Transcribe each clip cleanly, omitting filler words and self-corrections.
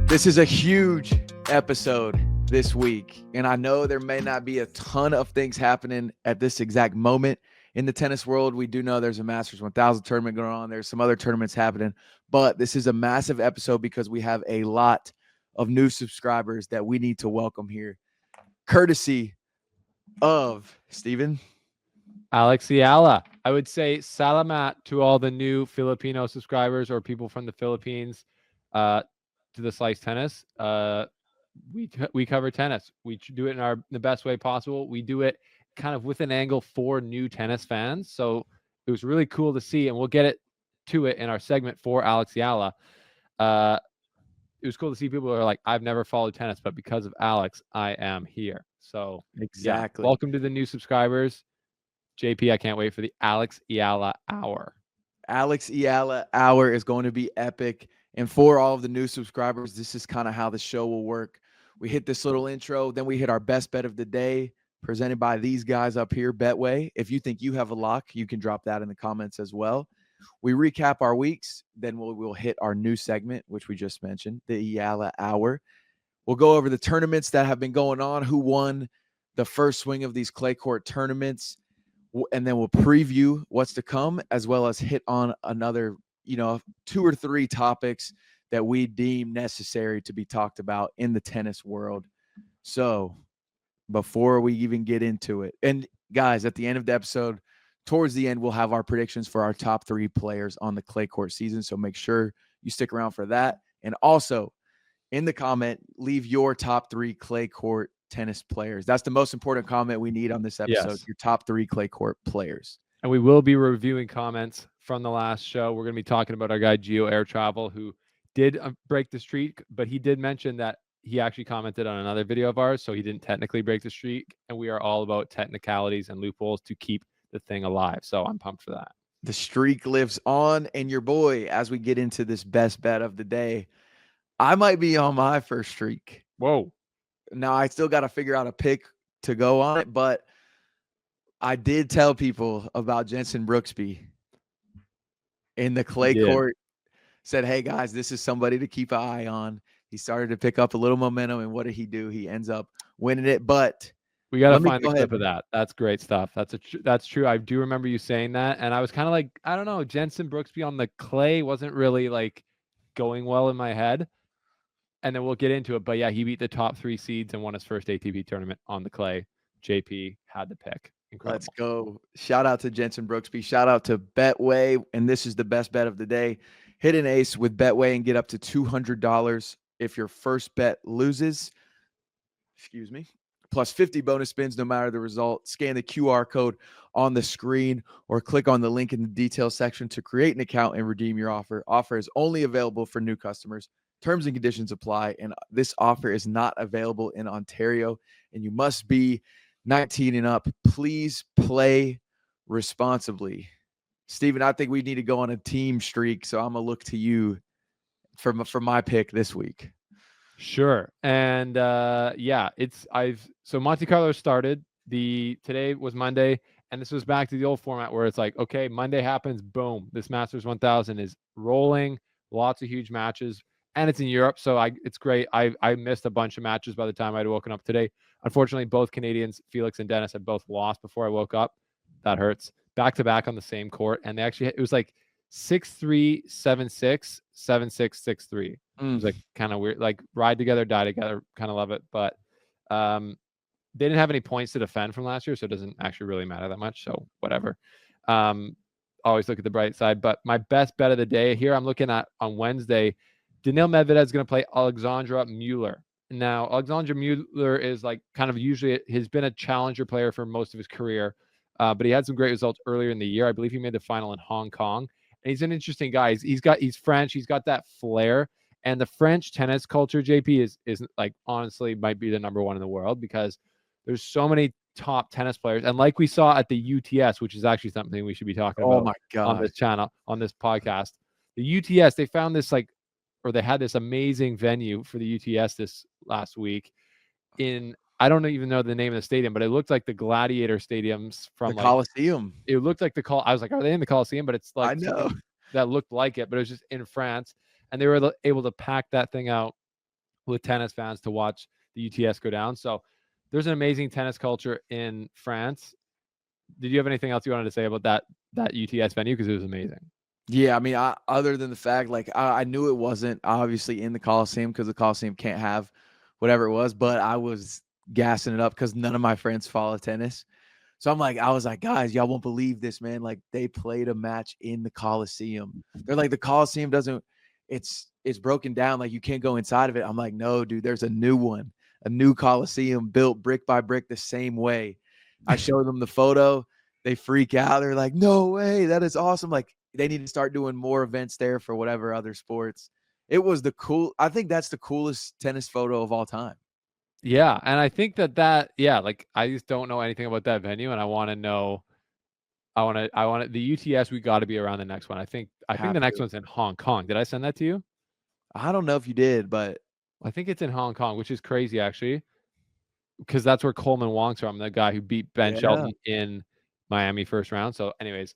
This is a huge episode this week, and I know there may not be a ton of things happening at this exact moment in the tennis world. We do know there's a Masters 1000 tournament going on. There's some other tournaments happening, but this is a massive episode because we have a lot of new subscribers that we need to welcome here, courtesy of Steven. Alex Eala. I would say salamat to all the new Filipino subscribers or people from the Philippines to the Slice Tennis. We cover tennis. We do it in the best way possible. We do it kind of with an angle for new tennis fans. So it was really cool to see, and we'll get to it in our segment for Alex Eala. It was cool to see people who are like, I've never followed tennis, but because of Alex, I am here. So Exactly. yeah, welcome to the new subscribers. JP, I can't wait for the Alex Eala Hour. Alex Eala Hour is going to be epic. And for all of the new subscribers, this is kind of how the show will work. We hit this little intro, then we hit our best bet of the day, presented by these guys up here, Betway. If you think you have a lock, you can drop that in the comments as well. We recap our weeks, then we'll hit our new segment, which we just mentioned, the Eala Hour. We'll go over the tournaments that have been going on, who won the first swing of these clay court tournaments, and then we'll preview what's to come, as well as hit on another, 2 or 3 topics that we deem necessary to be talked about in the tennis world. So before we even get into it, and guys, at the end of the episode, towards the end, we'll have our predictions for our top 3 players on the clay court season. So make sure you stick around for that. And also in the comment, leave your top 3 clay court tennis players. That's the most important comment we need on this episode. Yes. Your top 3 clay court players. And we will be reviewing comments from the last show. We're going to be talking about our guy Geo Air Travel, who did break the streak, but he did mention that he actually commented on another video of ours, so he didn't technically break the streak. And we are all about technicalities and loopholes to keep the thing alive. So I'm pumped for that. The streak lives on. And your boy, as we get into this best bet of the day, I might be on my first streak. Whoa. Now, I still got to figure out a pick to go on it, but I did tell people about Jensen Brooksby in the clay court. Said, hey, guys, this is somebody to keep an eye on. He started to pick up a little momentum, and what did he do? He ends up winning it, but we got to find the clip of that. That's great stuff. That's true. I do remember you saying that, and I was kind of like, I don't know, Jensen Brooksby on the clay wasn't really like going well in my head. And then we'll get into it. But yeah, he beat the top 3 seeds and won his first ATP tournament on the clay. JP had the pick. Incredible. Let's go. Shout out to Jensen Brooksby. Shout out to Betway. And this is the best bet of the day. Hit an ace with Betway and get up to $200 if your first bet loses. Plus 50 bonus spins no matter the result. Scan the QR code on the screen or click on the link in the details section to create an account and redeem your offer. Offer is only available for new customers. Terms and conditions apply, and this offer is not available in Ontario, and you must be 19 and up. Please play responsibly. Steven, I think we need to go on a team streak, so I'm going to look to you for my pick this week. Sure. And so Monte Carlo started. Today was Monday, and this was back to the old format where it's like, okay, Monday happens, boom, this Masters 1000 is rolling, lots of huge matches. And it's in Europe, so it's great. I missed a bunch of matches by the time I'd woken up today. Unfortunately, both Canadians, Felix and Dennis, had both lost before I woke up. That hurts. Back-to-back on the same court. And it was like 6-3, 7-6, 7-6, 6-3. It was like kind of weird. Like ride together, die together. Kind of love it. But they didn't have any points to defend from last year, so it doesn't actually really matter that much. So whatever. Always look at the bright side. But my best bet of the day here, I'm looking at on Wednesday, Daniil Medvedev is going to play Alexandra Mueller. Now, Alexandra Mueller is like kind of usually has been a challenger player for most of his career, but he had some great results earlier in the year. I believe he made the final in Hong Kong, and he's an interesting guy. He's French. He's got that flair, and the French tennis culture, JP, is like honestly might be the number 1 in the world because there's so many top tennis players, and like we saw at the UTS, which is actually something we should be talking about on this channel, on this podcast. The UTS, they found this they had this amazing venue for the UTS this last week I don't even know the name of the stadium, but it looked like the Gladiator stadiums from the Coliseum. It looked like I was like, are they in the Coliseum? But it's like I know that looked like it, but it was just in France. And they were able to pack that thing out with tennis fans to watch the UTS go down. So there's an amazing tennis culture in France. Did you have anything else you wanted to say about that UTS venue? Because it was amazing. Yeah, I mean, other than the fact, like I knew it wasn't obviously in the Coliseum because the Coliseum can't have whatever it was, but I was gassing it up because none of my friends follow tennis. So I was like, guys, y'all won't believe this, man. Like they played a match in the Coliseum. They're like, the Coliseum doesn't, it's broken down. Like you can't go inside of it. I'm like, no, dude, there's a new one, a new Coliseum built brick by brick the same way. I showed them the photo. They freak out. They're like, no way. That is awesome. Like they need to start doing more events there for whatever other sports. It was I think that's the coolest tennis photo of all time. Yeah, and I think like I just don't know anything about that venue, and I want to know. I want to the UTS. We got to be around the next one. I think the Have next to. one's in Hong Kong. Did I send that to you? I don't know if you did, but I think it's in Hong Kong, which is crazy actually, because that's where Coleman Wong's from, the guy who beat Ben yeah. Shelton in Miami first round. So, anyways,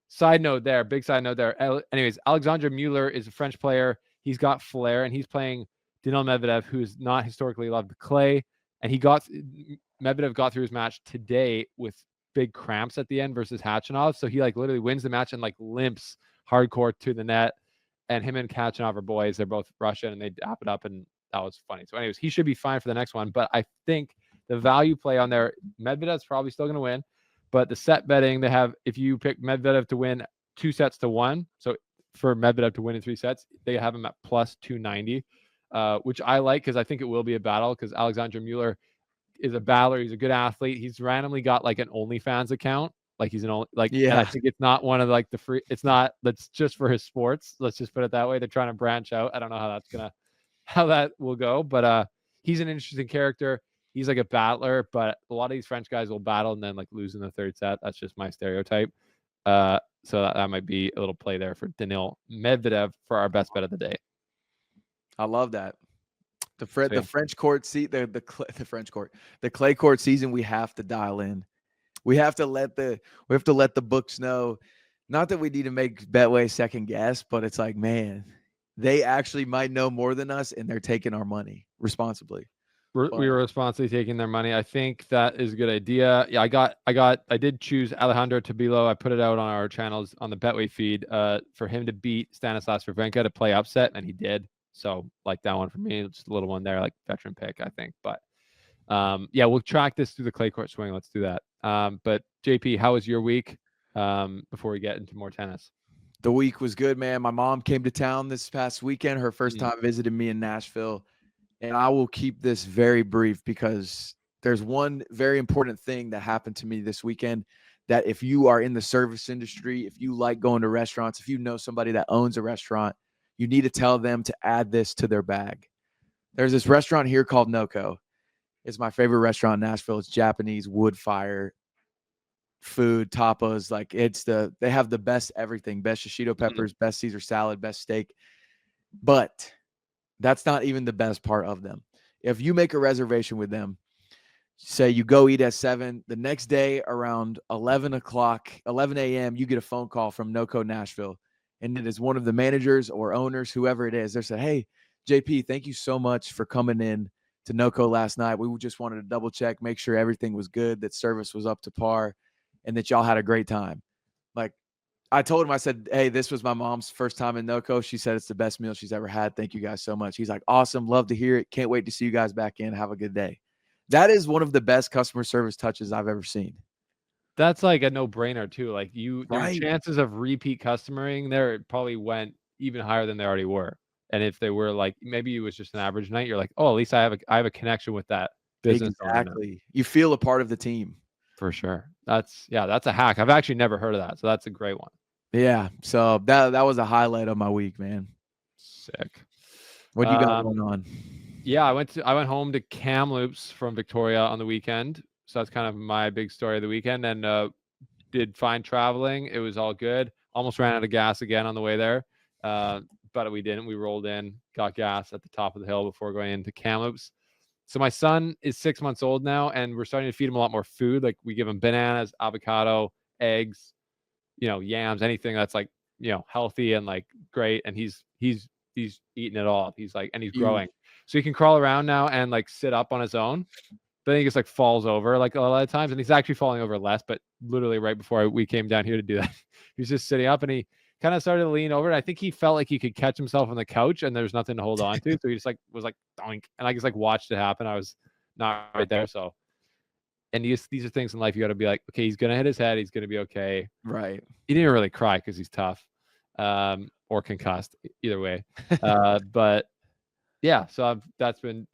big side note there. Anyways, Alexandre Mueller is a French player. He's got flair, and he's playing Daniil Medvedev, who's not historically loved clay. And Medvedev got through his match today with big cramps at the end versus Khachanov. So he like literally wins the match and like limps hardcore to the net. And him and Khachanov are boys. They're both Russian, and they dap it up, and that was funny. So, anyways, he should be fine for the next one. But I think the value play on there, Medvedev's probably still going to win. But the set betting they have, if you pick Medvedev to win 2-1, so for Medvedev to win in 3 sets, they have him at plus 290, which I like because I think it will be a battle because Alexandre Mueller is a battler. He's a good athlete. He's randomly got like an OnlyFans account. Like he's an only like, and I Yeah. think it's not one of like the free. It's not that's just for his sports. Let's just put it that way. They're trying to branch out. I don't know how that will go, but he's an interesting character. He's like a battler, but a lot of these French guys will battle and then like lose in the third set. That's just my stereotype. So that might be a little play there for Daniil Medvedev for our best bet of the day. I love that. The So, yeah. French court seat, the French court, the clay court season, we have to dial in. We have to let the books know. Not that we need to make Betway second guess, but it's like, man, they actually might know more than us, and they're taking our money responsibly. We were responsibly taking their money. I think that is a good idea. Yeah, I did choose Alejandro Tabilo. I put it out on our channels on the Betway feed for him to beat Stanislas Wawrinka to play upset, and he did. So like that one for me, just a little one there, like veteran pick, I think. But yeah, we'll track this through the clay court swing. Let's do that. But JP, how was your week? Before we get into more tennis. The week was good, man. My mom came to town this past weekend. Her first time visiting me in Nashville. And I will keep this very brief because there's one very important thing that happened to me this weekend that if you are in the service industry, if you like going to restaurants, if you know somebody that owns a restaurant, you need to tell them to add this to their bag. There's this restaurant here called Noko. It's my favorite restaurant in Nashville. It's Japanese wood fire food, tapas. Like they have the best everything, best shishito peppers, best Caesar salad, best steak. But that's not even the best part of them. If you make a reservation with them, say you go eat at 7, the next day around 11 a.m., you get a phone call from NoCo Nashville. And it is one of the managers or owners, whoever it is. They said, hey, JP, thank you so much for coming in to NoCo last night. We just wanted to double check, make sure everything was good, that service was up to par, and that y'all had a great time. Like, I told him, I said, hey, this was my mom's first time in NoCo. She said it's the best meal she's ever had. Thank you guys so much. He's like, awesome. Love to hear it. Can't wait to see you guys back in. Have a good day. That is one of the best customer service touches I've ever seen. That's like a no-brainer too. Like your Right. chances of repeat customering there probably went even higher than they already were. And if they were like, maybe it was just an average night, you're like, oh, at least I have a connection with that business owner now. Exactly. You feel a part of the team. For sure. That's a hack. I've actually never heard of that. So that's a great one. Yeah. So that was a highlight of my week, man. Sick. What do you got going on? Yeah, I went home to Kamloops from Victoria on the weekend. So that's kind of my big story of the weekend. And did fine traveling. It was all good. Almost ran out of gas again on the way there. But we didn't. We rolled in, got gas at the top of the hill before going into Kamloops. So my son is 6 months old now, and we're starting to feed him a lot more food. Like we give him bananas, avocado, eggs, yams, anything that's like, healthy and like great. And he's eating it all. He's like, and he's growing. So he can crawl around now and like sit up on his own. But then he just like falls over like a lot of times, and he's actually falling over less. But literally right before we came down here to do that, he was just sitting up, and he kind of started to lean over. And I think he felt like he could catch himself on the couch, and there's nothing to hold on to. So he just like was like doink, and I just like watched it happen. I was not right there, so. And these are things in life you got to be like, okay, he's gonna hit his head, he's gonna be okay. Right. He didn't really cry because he's tough, or concussed, either way. But yeah, so that's been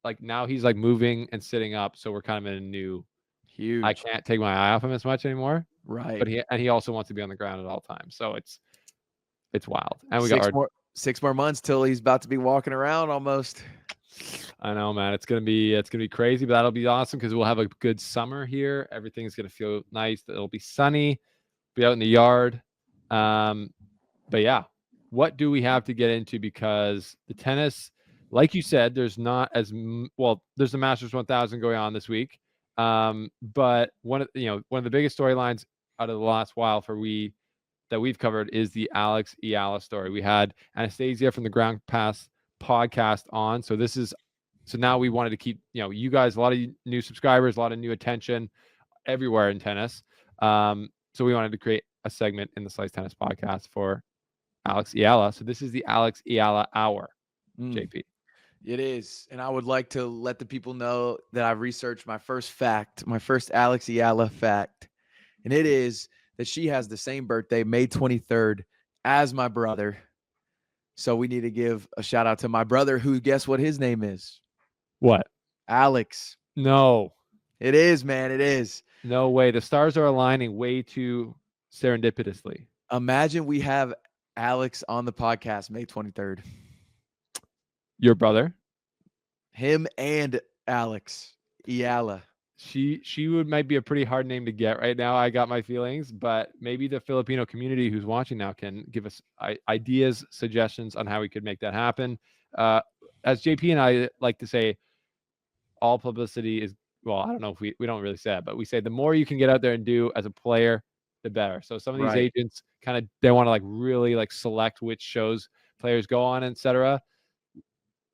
like now he's like moving and sitting up, so we're kind of in a new. I Huge. can't take my eye off him as much anymore, Right. but he also wants to be on the ground at all times, so it's wild. And we got Six our. more 6 more months till he's about to be walking around almost. I know, man. It's gonna be crazy, but that'll be awesome because we'll have a good summer here. Everything's gonna feel nice. It'll be sunny. Be out in the yard. But yeah, what do we have to get into? Because the tennis, like you said, there's not as well. There's the Masters 1000 going on this week. But one of the biggest storylines out of the last while that we've covered is the Alex Eala story. We had Anastasia from the Ground Pass podcast on. So now we wanted to keep, you guys, a lot of new subscribers, a lot of new attention everywhere in tennis. So we wanted to create a segment in the Slice Tennis podcast for Alex Eala. So this is the Alex Eala Hour, JP. It is. And I would like to let the people know that I've researched my first Alex Eala fact. And it is that she has the same birthday, May 23rd, as my brother. So we need to give a shout out to my brother, who, guess what his name is? What? Alex. No. It is, man. It is. No way. The stars are aligning way too serendipitously. Imagine we have Alex on the podcast May 23rd. Your brother? Him and Alex Eala. She might be a pretty hard name to get right now. I got my feelings, but maybe the Filipino community who's watching now can give us ideas, suggestions on how we could make that happen. As JP and I like to say, all publicity is, well, I don't know if we don't really say that, but we say the more you can get out there and do as a player, the better. So some of these agents kind of, they want to like really like select which shows players go on, etc.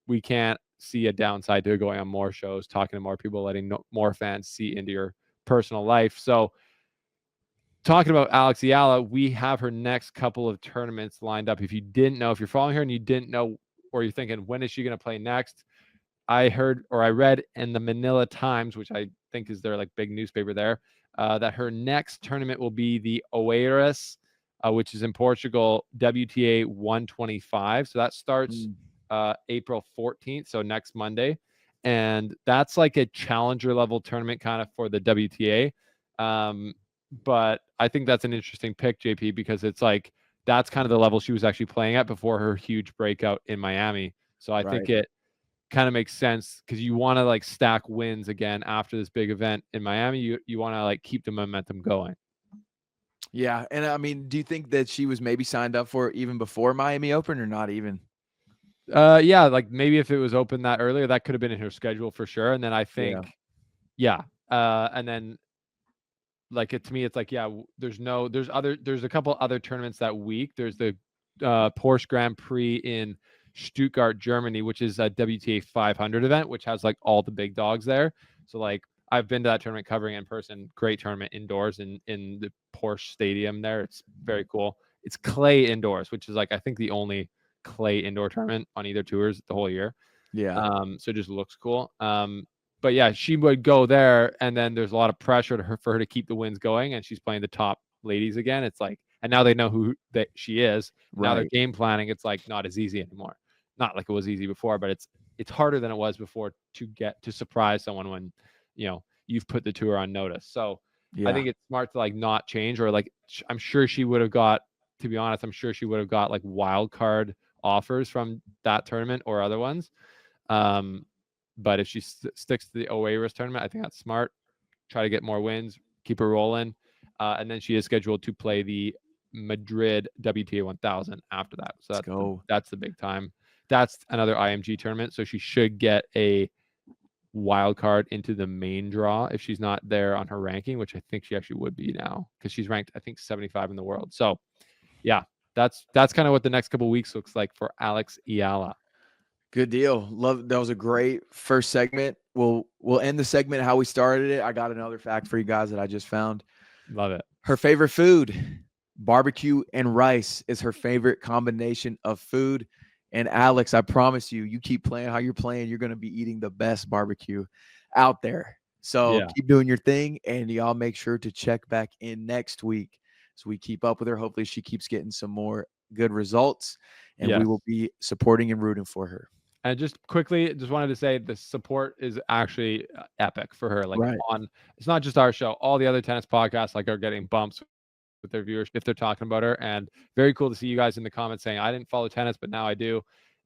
We can't see a downside to going on more shows, talking to more people, letting more fans see into your personal life. So talking about Alex Eala, we have her next couple of tournaments lined up. If you didn't know, if you're following her and you didn't know, or you're thinking, when is she going to play next? I read in the Manila Times, which I think is their like big newspaper there, that her next tournament will be the Oeiras, which is in Portugal, WTA 125. So that starts April 14th, so next Monday. And that's like a challenger level tournament kind of for the WTA. But I think that's an interesting pick, JP, because it's like that's kind of the level she was actually playing at before her huge breakout in Miami. So I think it kind of makes sense because you want to like stack wins again after this big event in Miami. You want to like keep the momentum going. Yeah. And I mean, do you think that she was maybe signed up for it even before Miami Open, or not even? Yeah, like maybe if it was open that earlier, that could have been in her schedule for sure. And then I think, and then like to me, it's like, there's a couple other tournaments that week. There's the Porsche Grand Prix in Stuttgart, Germany, which is a WTA 500 event, which has like all the big dogs there. So like I've been to that tournament, covering it in person. Great tournament indoors in the Porsche Stadium there. It's very cool. It's clay indoors, which is like I think the only clay indoor tournament on either tours the whole year. So it just looks cool. But yeah, she would go there, and then there's a lot of pressure for her to keep the wins going, and she's playing the top ladies again. It's like, and now they know who that she is. Now they're game planning. It's like not as easy anymore. Not like it was easy before, but it's harder than it was before to get to surprise someone when you've put the tour on notice. So I think it's smart to like not change, or like I'm sure she would have got. To be honest, I'm sure she would have got like wild card offers from that tournament or other ones. But if she sticks to the Oeiras tournament, I think that's smart. Try to get more wins, keep her rolling. And then she is scheduled to play the Madrid WTA 1000 after that. So that's the big time. That's another IMG tournament. So she should get a wild card into the main draw if she's not there on her ranking, which I think she actually would be now because she's ranked, I think, 75 in the world. So yeah, that's kind of what the next couple of weeks looks like for Alex Eala. Good deal. Love that was a great first segment. We'll end the segment how we started it. I got another fact for you guys that I just found. Love it. Her favorite food, barbecue and rice, is her favorite combination of food. And Alex, I promise you, you keep playing how you're playing, you're going to be eating the best barbecue out there. So Yeah. keep doing your thing, and y'all make sure to check back in next week so we keep up with her. Hopefully, she keeps getting some more good results, and we Yes. will be supporting and rooting for her. And just quickly, just wanted to say the support is actually epic for her. Like Right. it's not just our show. All the other tennis podcasts like are getting bumps with their viewers if they're talking about her. And very cool to see you guys in the comments saying, I didn't follow tennis, but now I do.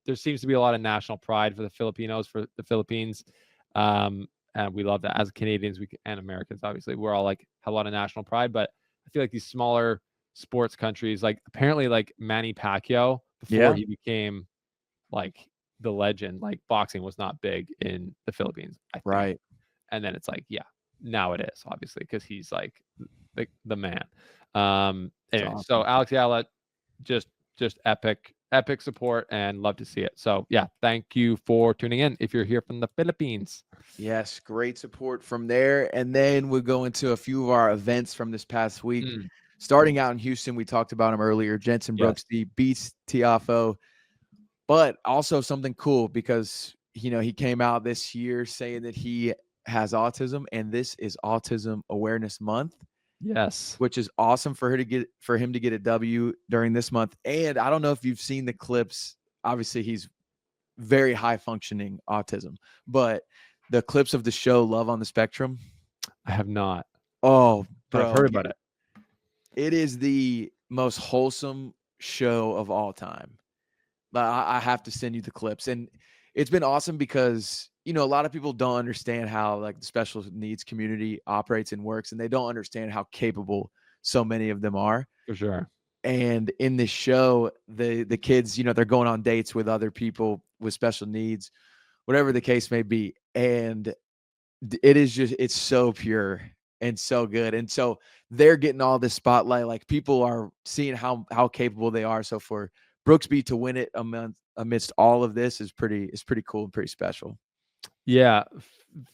There seems to be a lot of national pride for the Filipinos, for the Philippines. And we love that as Canadians and Americans, obviously. We're all like, have a lot of national pride. But I feel like these smaller sports countries, like apparently like Manny Pacquiao, before Yeah. he became like the legend, like boxing was not big in the Philippines, I think. Right. And then it's like, yeah, now it is obviously because he's like the man. It's Anyway, so awesome. Alex Eala, just epic support and love to see it. So yeah, thank you for tuning in if you're here from the Philippines. Yes, great support from there. And then we'll go into a few of our events from this past week. Mm, Starting out in Houston, we talked about him earlier. Jensen yes. Brooksby beats Tiafo, but also something cool because he came out this year saying that he has autism, and this is Autism Awareness Month, Yes. which is awesome for him to get a W during this month. And I don't know if you've seen the clips. Obviously, he's very high functioning autism, but the clips of the show Love on the Spectrum. I have not, Oh, but I've bro, heard about it. it is the most wholesome show of all time. I have to send you the clips, and it's been awesome because a lot of people don't understand how like the special needs community operates and works, and they don't understand how capable so many of them are. For sure. And in this show, the kids, they're going on dates with other people with special needs, whatever the case may be, and it's so pure and so good. And so they're getting all this spotlight. Like people are seeing how capable they are. So for Brooksby to win it amidst all of this is pretty cool and pretty special. Yeah,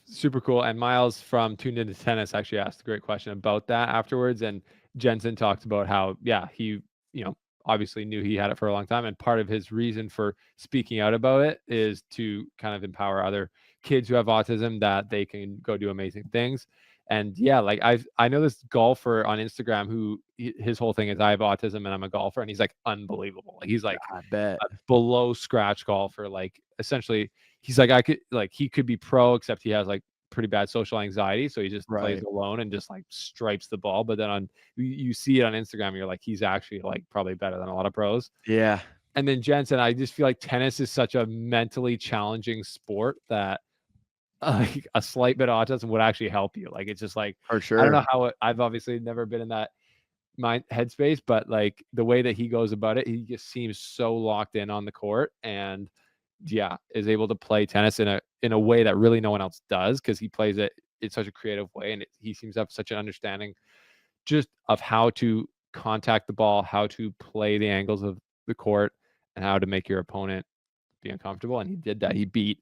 super cool. And Miles from Tuned Into Tennis actually asked a great question about that afterwards. And Jensen talked about how, yeah, he, you know, obviously knew he had it for a long time. And part of his reason for speaking out about it is to kind of empower other kids who have autism that they can go do amazing things. And yeah, like I know this golfer on Instagram who his whole thing is I have autism and I'm a golfer, and he's like unbelievable. Like he's like I bet. a below scratch golfer. Like essentially, he's like he could be pro, except he has like pretty bad social anxiety, so he just plays Right. alone and just like stripes the ball. But then you see it on Instagram, you're like he's actually like probably better than a lot of pros. Yeah, And then Jensen, I just feel like tennis is such a mentally challenging sport that like a slight bit of autism would actually help you. Like it's just like for I don't know sure. how I've obviously never been in that my headspace, but like the way that he goes about it, he just seems so locked in on the court and yeah, is able to play tennis in a way that really no one else does because he plays it in such a creative way and he seems to have such an understanding just of how to contact the ball, how to play the angles of the court, and how to make your opponent be uncomfortable. And he did that. He beat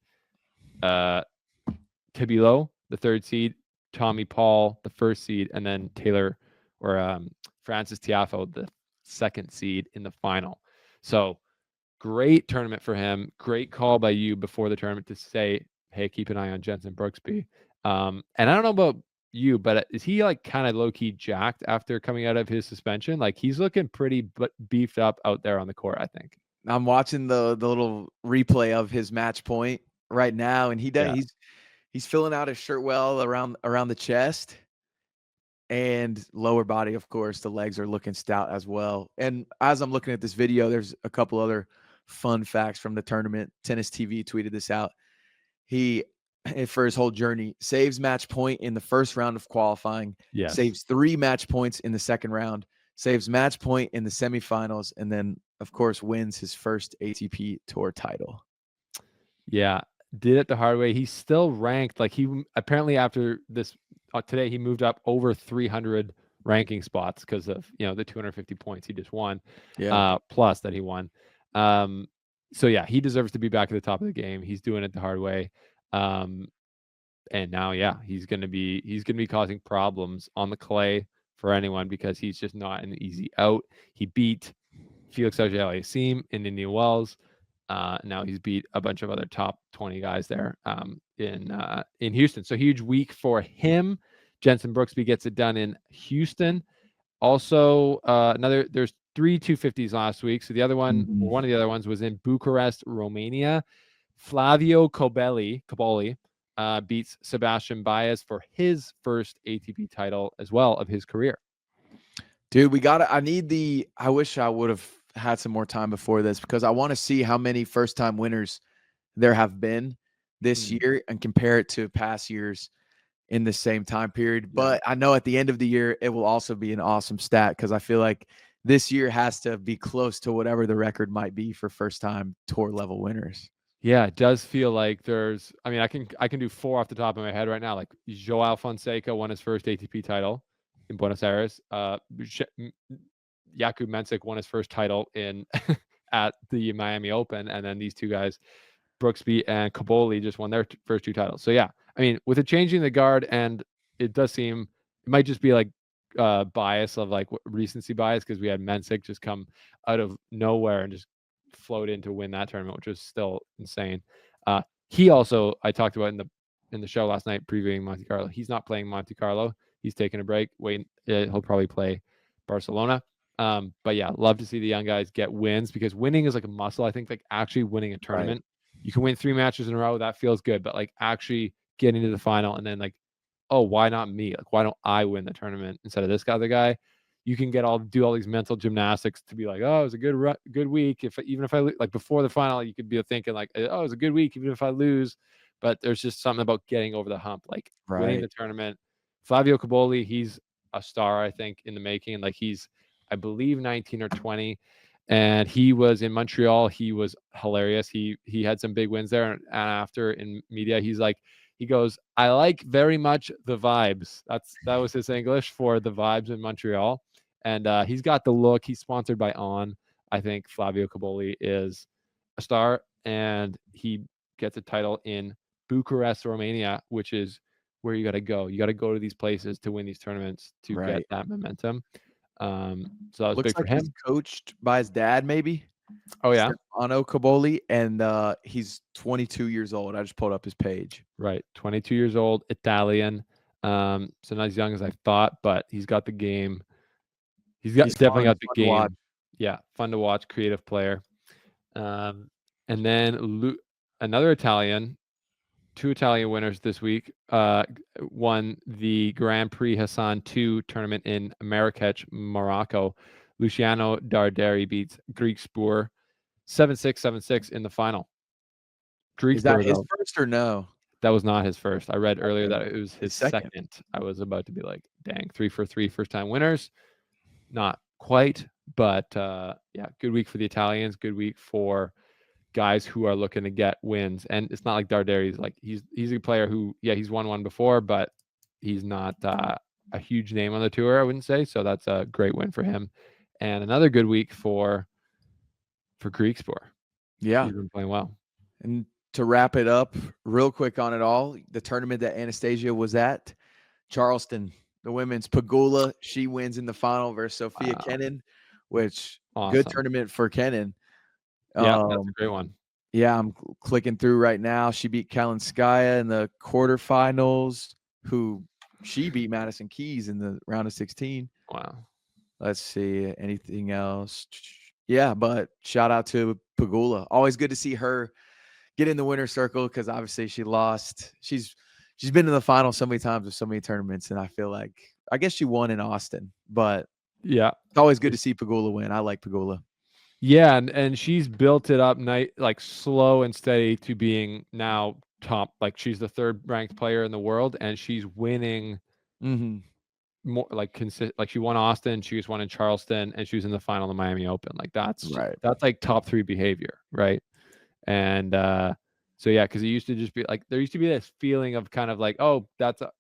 uh Tabilo, the third seed, Tommy Paul, the first seed, and then Taylor or Francis Tiafo, the second seed in the final. So great tournament for him. Great call by you before the tournament to say, hey, keep an eye on Jensen Brooksby. And I don't know about you, but is he like kind of low key jacked after coming out of his suspension? Like he's looking pretty beefed up out there on the court, I think. I'm watching the little replay of his match point right now, and Yeah. he's filling out his shirt well around the chest and lower body. Of course, the legs are looking stout as well. And as I'm looking at this video, there's a couple other fun facts from the tournament. Tennis TV tweeted this out. He, for his whole journey, saves match point in the first round of qualifying, Yes. saves 3 match points in the second round, saves match point in the semifinals, and then, of course, wins his first ATP Tour title. Yeah, did it the hard way. He's still ranked like apparently after this today he moved up over 300 ranking spots because of the 250 points he just won, Yeah. plus that he won. Um, So yeah, he deserves to be back at the top of the game. He's doing it the hard way. And now, yeah, he's gonna be causing problems on the clay for anyone because he's just not an easy out. He beat Felix Auger-Aliassime in Indian Wells. Now he's beat a bunch of other top 20 guys there in Houston. So huge week for him. Jensen Brooksby gets it done in Houston. Also, there's 3 250s last week. So the other one, or one of the other ones, was in Bucharest, Romania. Flavio Cobolli beats Sebastian Baez for his first ATP title as well of his career. Dude, I wish I would have had some more time before this because I want to see how many first-time winners there have been this year and compare it to past years in the same time period. But I know at the end of the year, it will also be an awesome stat because I feel like this year has to be close to whatever the record might be for first-time tour level winners. Yeah, it does feel like there's. I mean, I can do 4 off the top of my head right now. Like Joao Fonseca won his first ATP title in Buenos Aires. Jakub Mensik won his first title in at the Miami Open, and then these two guys, Brooksby and Cobolli, just won their first 2 titles. So yeah, I mean, with it changing the guard, and it does seem it might just be like bias of like recency bias because we had Mensik just come out of nowhere and just float in to win that tournament, which was still insane. He also I talked about in the show last night previewing Monte Carlo. He's not playing Monte Carlo. He's taking a break. He'll probably play Barcelona. But yeah, love to see the young guys get wins because winning is like a muscle. I think like actually winning a tournament, you can win 3 matches in a row. That feels good. But like actually getting to the final and then like, oh, why not me? Like, why don't I win the tournament instead of this other guy? You can do all these mental gymnastics to be like, oh, it was a good week. Even if I like before the final, you could be thinking like, oh, it was a good week, even if I lose. But there's just something about getting over the hump, like winning the tournament. Flavio Cobolli, he's a star, I think, in the making. Like he's, I believe, 19 or 20, and he was in Montreal. He was hilarious. He had some big wins there, and after in media, he goes, I like very much the vibes. That was his English for the vibes in Montreal. And he's got the look. He's sponsored by On. I think Flavio Cobolli is a star, and he gets a title in Bucharest, Romania, which is where you got to go. You got to go to these places to win these tournaments to get that momentum. So that was Looks big like for him. he's coached by his dad, maybe. Oh yeah, Stefano Cobolli, and he's 22 years old. I just pulled up his page. right. 22 years old, Italian. So not as young as I thought, but he's got the game. He's definitely got the game. Yeah, fun to watch, creative player. And then another Italian, 2 Italian winners this week, won the Grand Prix Hassan 2 tournament in Marrakech, Morocco. Luciano Darderi beats Greek Spoor 7-6, 7-6 in the final. Is that his first or no? That was not his first. I read earlier that it was his second. I was about to be like, dang, 3 for 3 first-time winners. Not quite, but yeah, good week for the Italians. Good week for guys who are looking to get wins. And it's not like Darderi's like he's a player who, yeah, he's won one before, but he's not a huge name on the tour, I wouldn't say. So that's a great win for him. And another good week for Greek Sport. Yeah, he's been playing well. And to wrap it up real quick on it all, the tournament that Anastasia was at, Charleston, the women's Pegula, she wins in the final versus Sophia Kenin, which good tournament for Kenin. Yeah, that's a great one. Yeah, I'm clicking through right now. She beat Kalinskaya in the quarterfinals, who she beat Madison Keys in the round of 16. Wow. Let's see. Anything else? Yeah, but shout out to Pegula. Always good to see her get in the winner's circle because obviously she lost. She's been in the final so many times with so many tournaments, and I guess she won in Austin, but yeah, it's always good to see Pegula win. I like Pegula. Yeah, and she's built it up like slow and steady to being now top. Like she's the 3rd ranked player in the world, and she's winning more like like she won Austin, she was won in Charleston, and she was in the final of the Miami Open. Like that's like top 3 behavior, right? And so yeah, because it used to just be like there used to be this feeling of kind of like, oh,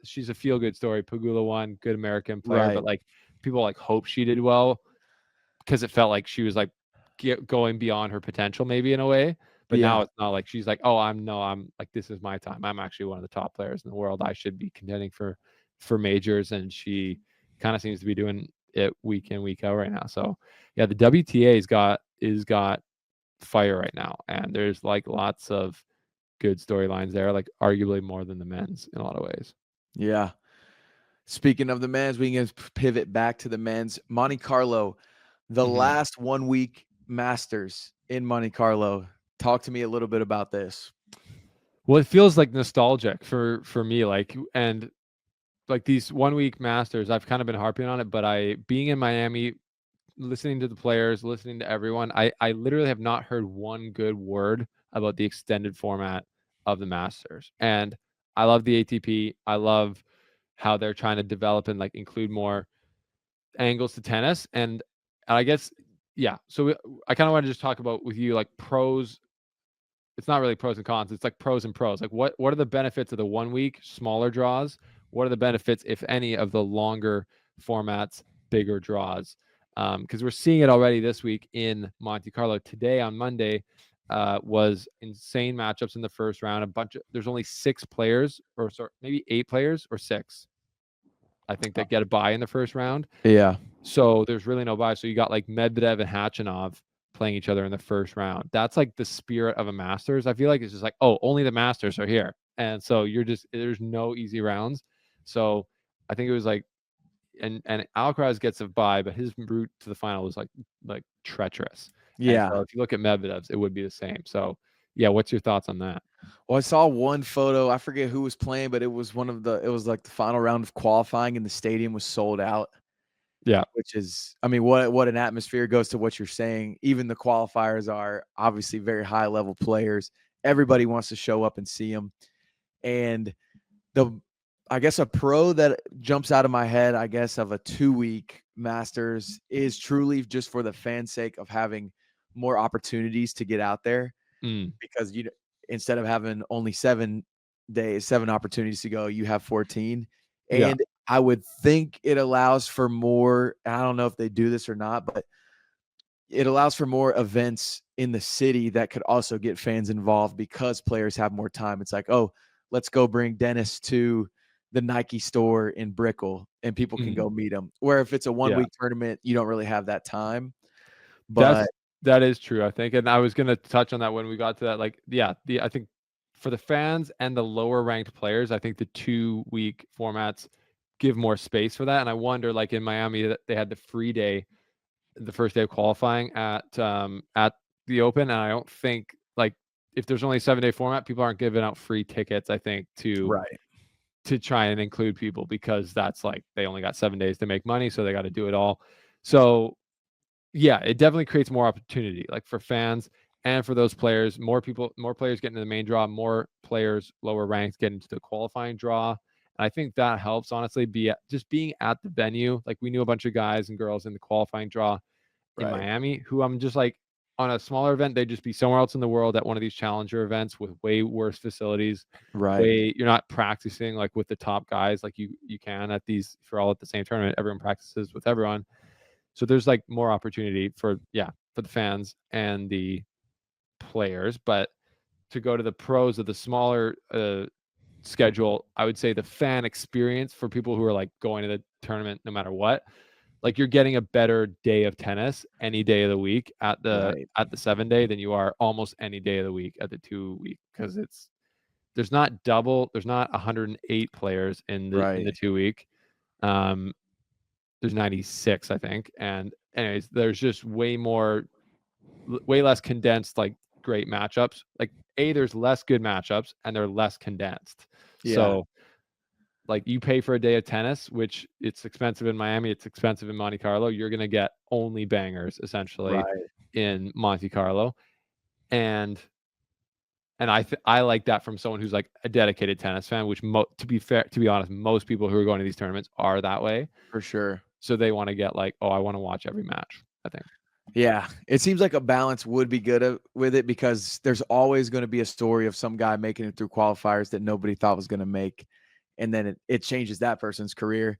she's a feel good story. Pegula won, good American player, but like people like hope she did well because it felt like she was like going beyond her potential, maybe in a way. But Yeah. now it's not like she's like, oh, I'm like, this is my time. I'm actually one of the top players in the world. I should be contending for majors, and she kind of seems to be doing it week in, week out right now. So yeah, the WTA's got fire right now, and there's like lots of good storylines there, like arguably more than the men's in a lot of ways. Yeah. Speaking of the men's, we can pivot back to the men's. Monte Carlo, the last 1 week Masters in Monte Carlo. Talk to me a little bit about this. Well, it feels like nostalgic for me, like, and like these 1 week Masters, I've kind of been harping on it, but I being in Miami, listening to the players, listening to everyone, I literally have not heard one good word about the extended format of the Masters. And I love the ATP. I love how they're trying to develop and like include more angles to tennis. And I guess, yeah. So I kind of want to just talk about with you like pros. It's not really pros and cons. It's like pros and pros. Like what are the benefits of the 1 week smaller draws? What are the benefits, if any, of the longer formats, bigger draws? Because we're seeing it already this week in Monte Carlo. Today on Monday was insane matchups in the first round. There's only 6 players, or sorry, maybe 8 players or 6. I think that get a bye in the first round. Yeah. So there's really no bye. So you got like Medvedev and Khachanov playing each other in the first round. That's like the spirit of a Masters. I feel like it's just like, oh, only the Masters are here. And so there's no easy rounds. So I think it was like, and Alcaraz gets a bye, but his route to the final was like treacherous. And Yeah. so if you look at Medvedev's, it would be the same. So yeah, what's your thoughts on that? Well, I saw one photo. I forget who was playing, but it was it was like the final round of qualifying and the stadium was sold out, Yeah. which is, I mean, what an atmosphere. Goes to what you're saying. Even the qualifiers are obviously very high level players. Everybody wants to show up and see them. And I guess a pro that jumps out of my head, I guess, of a 2 week Masters is truly just for the fan sake of having more opportunities to get out there, Mm, because instead of having only 7 days, 7 opportunities to go, you have 14. yeah. And I would think it allows for more. I don't know if they do this or not, but it allows for more events in the city that could also get fans involved because players have more time. It's like, oh, let's go bring Dennis to the Nike store in Brickell and people can Mm, go meet him. Where if it's a 1 yeah. week tournament, you don't really have that time. But That is true, I think, and I was gonna touch on that when we got to that. Like, yeah, I think for the fans and the lower ranked players, I think the 2 week formats give more space for that. And I wonder, like in Miami, that they had the free day, the first day of qualifying at the Open, and I don't think like if there's only a 7-day format, people aren't giving out free tickets. I think right, to try and include people because that's like they only got 7 days to make money, so they got to do it all. So yeah, it definitely creates more opportunity, like for fans and for those players. More players get into the main draw, more players lower ranked get into the qualifying draw. And I think that helps, honestly, just being at the venue. Like we knew a bunch of guys and girls in the qualifying draw in right, Miami who I'm just like on a smaller event, they'd just be somewhere else in the world at one of these challenger events with way worse facilities. right, You're not practicing like with the top guys like you can at these for all at the same tournament. Everyone practices with everyone. So there's like more opportunity for the fans and the players. But to go to the pros of the smaller schedule, I would say the fan experience for people who are like going to the tournament no matter what, like you're getting a better day of tennis any day of the week right, at the 7 day than you are almost any day of the week at the 2 week, because there's not 108 players in the right. 2 week. There's 96, I think. And anyways, there's just way less condensed, like great matchups. Like there's less good matchups and they're less condensed. Yeah, So like you pay for a day of tennis, which it's expensive in Miami, it's expensive in Monte Carlo. You're going to get only bangers essentially right. in Monte Carlo. And I like that from someone who's like a dedicated tennis fan, which to be honest, most people who are going to these tournaments are that way. For sure. So they want to get like, oh, I want to watch every match, I think. Yeah, it seems like a balance would be good with it, because there's always going to be a story of some guy making it through qualifiers that nobody thought was going to make, and then it changes that person's career.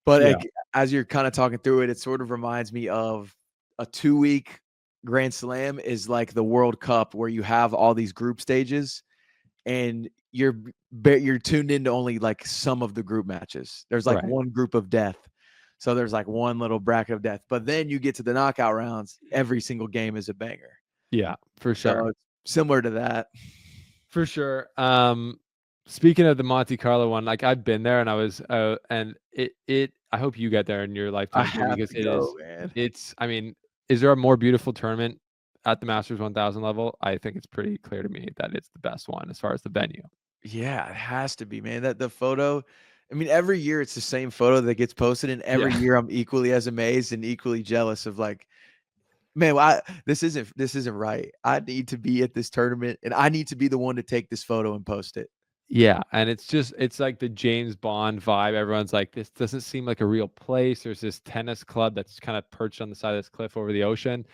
But Yeah. like, as you're kind of talking through it, it sort of reminds me of a 2 week Grand Slam is like the World Cup where you have all these group stages and you're tuned into only like some of the group matches. There's like Right. one group of death. So there's like one little bracket of death. But then you get to the knockout rounds, every single game is a banger. Yeah, for So sure. it's similar to that. For sure. Speaking of the Monte Carlo one, like I've been there and I was and it I hope you get there in your I lifetime too have because to go, man. it's I mean, is there a more beautiful tournament at the Masters 1000 level? I think it's pretty clear to me that it's the best one as far as the venue. Yeah, it has to be, man. That the photo, I mean, every year it's the same photo that gets posted, and every Yeah. year I'm equally as amazed and equally jealous of like, man, why this isn't right. I need to be at this tournament and I need to be the one to take this photo and post it. Yeah, and it's like the James Bond vibe. Everyone's like, this doesn't seem like a real place. There's this tennis club that's kind of perched on the side of this cliff over the ocean.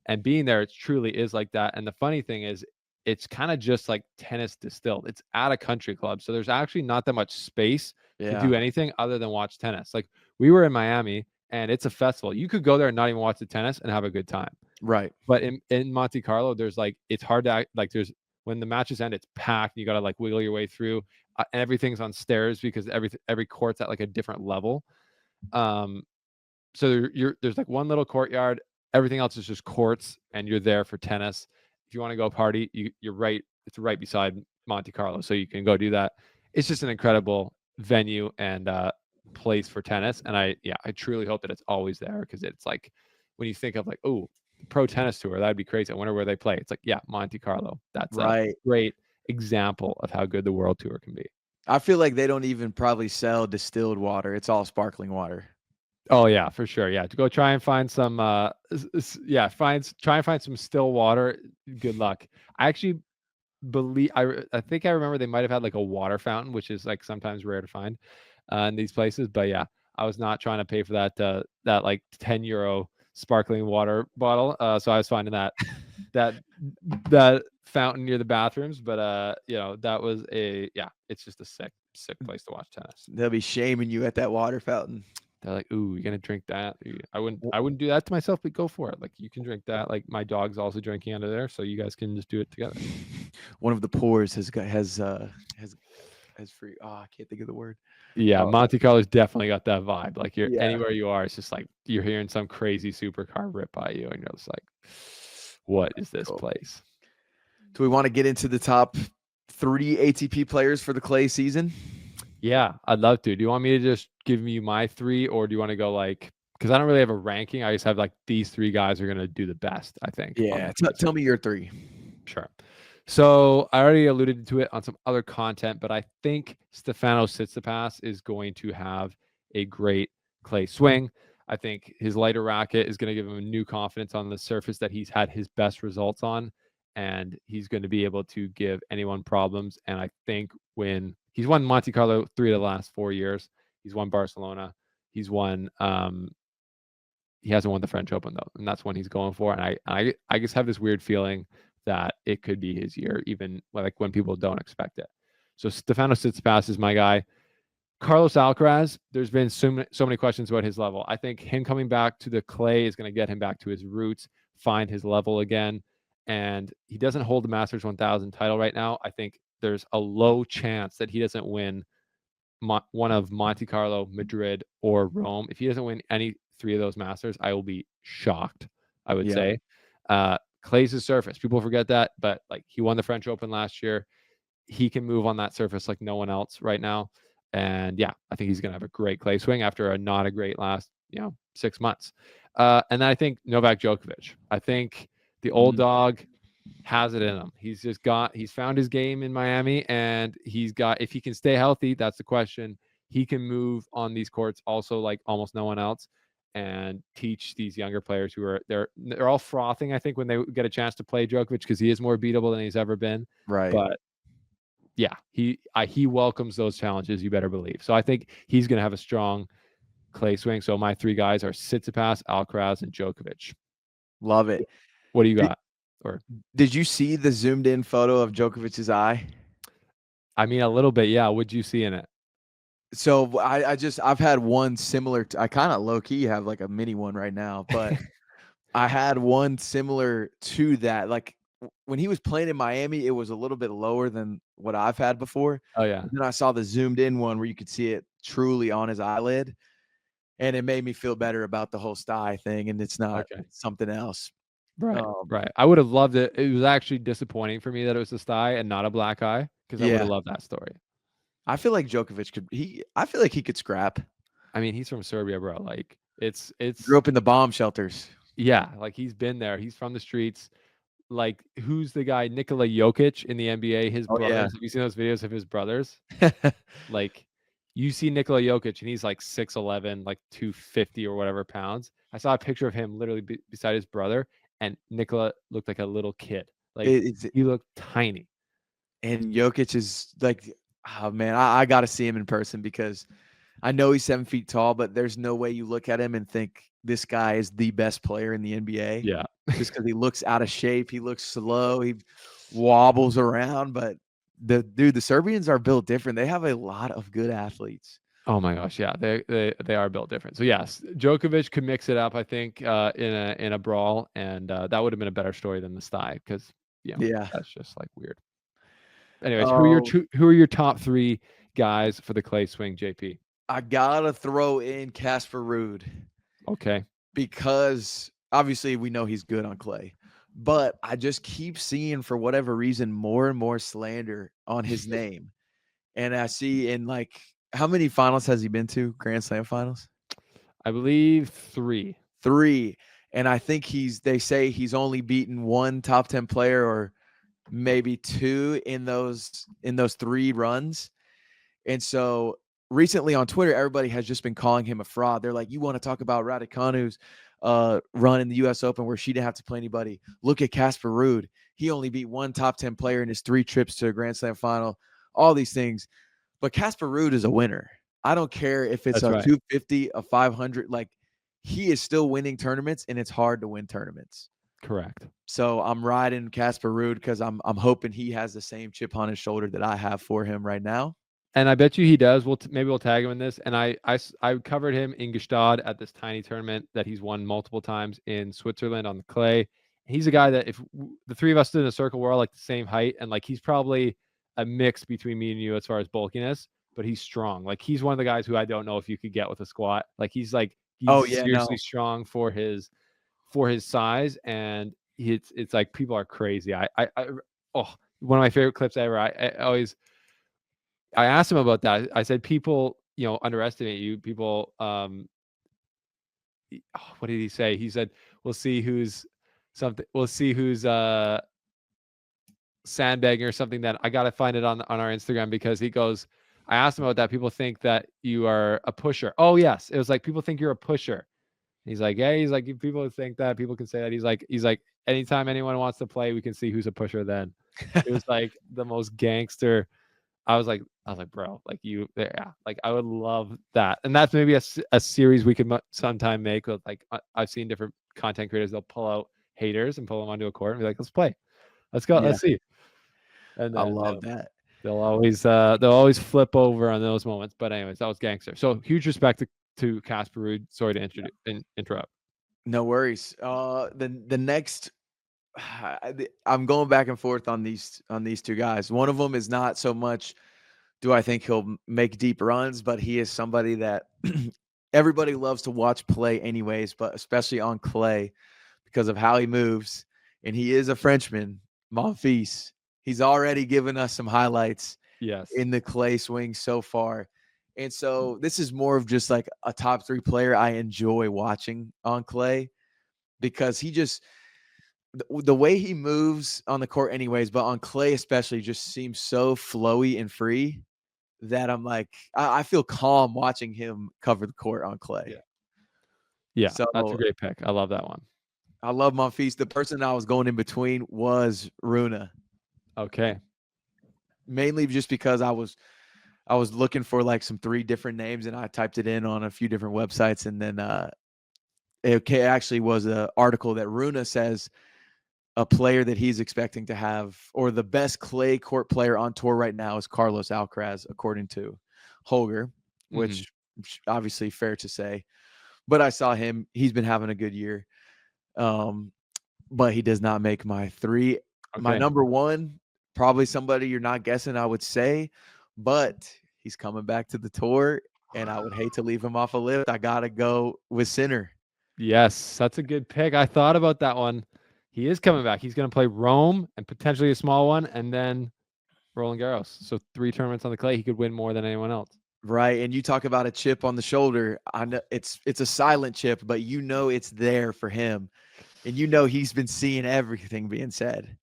And being there, it truly is like that. And the funny thing is, it's kind of just like tennis distilled. It's at a country club. So there's actually not that much space to Yeah, do anything other than watch tennis. Like we were in Miami and it's a festival. You could go there and not even watch the tennis and have a good time. right. But in Monte Carlo, there's like it's hard to act, like there's when the matches end, it's packed. And you got to like wiggle your way through. And everything's on stairs because every court's at like a different level. Um, so there's like one little courtyard. Everything else is just courts, and you're there for tennis. If you want to go party, you're right. It's right beside Monte Carlo, so you can go do that. It's just an incredible venue and place for tennis, and I truly hope that it's always there because it's like when you think of like pro tennis tour, that'd be crazy. I wonder where they play. It's like yeah, Monte Carlo. That's a Right. great example of how good the world tour can be. I feel like they don't even probably sell distilled water. It's all sparkling water. Oh yeah, for sure. Yeah, to go try and find some yeah, try and find some still water. Good luck. I actually believe I think I remember they might have had like a water fountain, which is like sometimes rare to find in these places. But yeah, I was not trying to pay for that like 10 euro sparkling water bottle. So I was finding that that fountain near the bathrooms. But that was it's just a sick place to watch tennis. They'll be shaming you at that water fountain. They're like, "Ooh, you're gonna drink that?" I wouldn't do that to myself, but go for it. Like you can drink that. Like my dog's also drinking under there, so you guys can just do it together. One of the pours has free. Oh, I can't think of the word. Yeah, Oh, Monte Carlo's definitely got that vibe. Like you're yeah. anywhere you are, it's just like you're hearing some crazy supercar rip by you, and you're just like, "What is this Cool. place?" Do we want to get into the top 3 ATP players for the clay season? Yeah, I'd love to. Do you want me to just give you my three, or do you want to go like? Because I don't really have a ranking. I just have like these three guys are gonna do the best. I think. On Yeah. the clay Tell circuit. me your 3. Sure. So I already alluded to it on some other content, but I think Stefano Tsitsipas is going to have a great clay swing. I think his lighter racket is going to give him a new confidence on the surface that he's had his best results on, and he's going to be able to give anyone problems. And I think when he's won Monte Carlo 3 of the last 4 years, he's won Barcelona, he's won he hasn't won the French Open though, and that's when he's going for. And I just have this weird feeling that it could be his year, even like when people don't expect it. So Stefano Tsitsipas is my guy. Carlos Alcaraz, there's been so many questions about his level. I think him coming back to the clay is going to get him back to his roots, find his level again. And he doesn't hold the Masters 1000 title right now. I think there's a low chance that he doesn't win one of Monte Carlo, Madrid, or Rome. If he doesn't win any 3 of those Masters, I will be shocked. I would Yeah. say. Clay's his surface. People forget that, but like he won the French Open last year. He can move on that surface like no one else right now. And yeah, I think he's going to have a great clay swing after a not a great last 6 months. And then I think Novak Djokovic. I think the old Mm, dog has it in him. He's found his game in Miami, and if he can stay healthy, that's the question. He can move on these courts also like almost no one else and teach these younger players who are they're all frothing, I think, when they get a chance to play Djokovic because he is more beatable than he's ever been. right. But yeah, he welcomes those challenges, you better believe. So I think he's going to have a strong clay swing. So my 3 guys are Tsitsipas, Alcaraz, and Djokovic. Love it. What do you Did, got? Or did you see the zoomed in photo of Djokovic's eye? I mean, a little bit, yeah. What'd you see in it? So I've had one similar I kind of low key have like a mini one right now, but I had one similar to that. Like when he was playing in Miami, it was a little bit lower than what I've had before. Oh yeah. But then I saw the zoomed in one where you could see it truly on his eyelid, and it made me feel better about the whole sty thing. And it's not, Okay. it's something else. Right. Um, Right. I would have loved it. It was actually disappointing for me that it was a sty and not a black eye because I would have yeah, loved that story. I feel like Djokovic could. I feel like he could scrap. I mean, he's from Serbia, bro. Like Grew it's up in the bomb shelters. yeah, like he's been there. He's from the streets. Like who's the guy Nikola Jokic in the NBA? His Oh yeah. brothers. Have you seen those videos of his brothers? Like you see Nikola Jokic and he's like 6'11", like 250 or whatever pounds. I saw a picture of him literally beside his brother, and Nikola looked like a little kid. Like It's he looked tiny. and Jokic is like, oh man, I got to see him in person because I know he's 7 feet tall, but there's no way you look at him and think this guy is the best player in the NBA Yeah. just because he looks out of shape. He looks slow. He wobbles around, but the Serbians are built different. They have a lot of good athletes. Oh my gosh, yeah, they are built different. So yes, Djokovic could mix it up, I think, in a brawl, and that would have been a better story than the sty because Yeah. that's just like weird. Anyways, Oh, who are your top three guys for the clay swing, JP? I gotta throw in Casper Ruud Okay, because obviously we know he's good on clay, but I just keep seeing for whatever reason more and more slander on his name. And I see in like how many finals has he been to? Grand Slam finals? I believe three. 3. And I think they say he's only beaten one top 10 player or maybe 2 in those 3 runs. And so recently on Twitter, everybody has just been calling him a fraud. They're like, you want to talk about Raducanu's run in the US Open where she didn't have to play anybody. Look at Casper Ruud. He only beat one top 10 player in his 3 trips to a Grand Slam final. All these things. But Casper Ruud is a winner. I don't care if it's That's a right. 250, a 500. Like he is still winning tournaments, and it's hard to win tournaments. Correct. So I'm riding Casper Ruud because I'm hoping he has the same chip on his shoulder that I have for him right now. And I bet you he does. Maybe we'll tag him in this. And I covered him in Gstaad at this tiny tournament that he's won multiple times in Switzerland on the clay. He's a guy that if the three of us stood in a circle, we're all like the same height, and like he's probably a mix between me and you as far as bulkiness, but he's strong. Like he's one of the guys who I don't know if you could get with a squat. Like Oh he's yeah, seriously no. strong for his size, and it's like people are crazy. Oh, one of my favorite clips ever. I asked him about that. I said, people, underestimate you. People, what did he say? He said, we'll see who's sandbagging or something. That I got to find it on our Instagram because he goes, I asked him about that. People think that you are a pusher. Oh yes. It was like, people think you're a pusher. He's like, yeah, he's like, if people think that, people can say that. He's like, anytime anyone wants to play, we can see who's a pusher then. It was like the most gangster. I was like, bro, like yeah, like I would love that. And that's maybe a series we could sometime make with like, I've seen different content creators, they'll pull out haters and pull them onto a court and be like, let's play, let's go, Yeah, let's see. And I then love that. they'll always flip over on those moments. But anyways, that was gangster. So huge respect to Casper Ruud. Sorry to interrupt. No worries. The next I'm going back and forth on these 2 guys. One of them is not so much do I think he'll make deep runs, but he is somebody that everybody loves to watch play anyways, but especially on clay because of how he moves. And he is a Frenchman, Monfils. He's already given us some highlights Yes. in the clay swing so far. And so this is more of just like a top 3 player I enjoy watching on clay because he just the way he moves on the court anyways, but on clay especially just seems so flowy and free that I'm like, I feel calm watching him cover the court on clay. Yeah. Yeah. So That's a great pick. I love that one. I love Monfils. The person I was going in between was Runa, Okay. mainly just because I was looking for like some 3 different names and I typed it in on a few different websites and then it actually was an article that Runa says a player that he's expecting to have, or the best clay court player on tour right now is Carlos Alcaraz, according to Holger, which obviously fair to say. But I saw him; he's been having a good year. Um, but he does not make my 3. My Okay. number 1, probably somebody you're not guessing, I would say, but he's coming back to the tour, and I would hate to leave him off a list. I gotta go with Sinner. Yes, that's a good pick. I thought about that one. He is coming back. He's going to play Rome and potentially a small one, and then Roland Garros. So 3 tournaments on the clay. He could win more than anyone else. Right, and you talk about a chip on the shoulder. I know it's a silent chip, but you know it's there for him, and you know he's been seeing everything being said.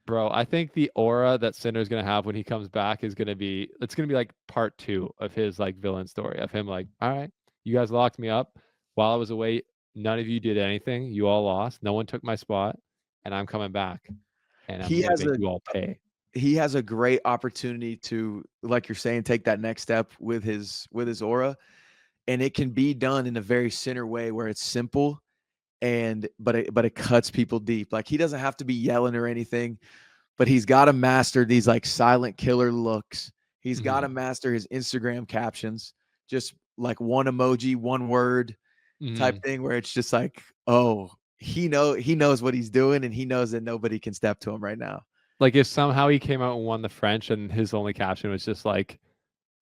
Bro, I think the aura that Sinner's gonna have when he comes back is it's gonna be like part 2 of his like villain story of him like, all right, you guys locked me up while I was away. None of you did anything. You all lost. No one took my spot, and I'm coming back, and I'm He gonna has make a you all pay. he has a great opportunity to, like you're saying, take that next step with his aura, and it can be done in a very Sinner way where it's simple and but it cuts people deep. Like he doesn't have to be yelling or anything, but he's got to master these like silent killer looks. He's got to Mhm. master his Instagram captions, just like one emoji, one word type Mhm. thing where it's just like, oh, he knows what he's doing and he knows that nobody can step to him right now. Like if somehow he came out and won the French and his only caption was just like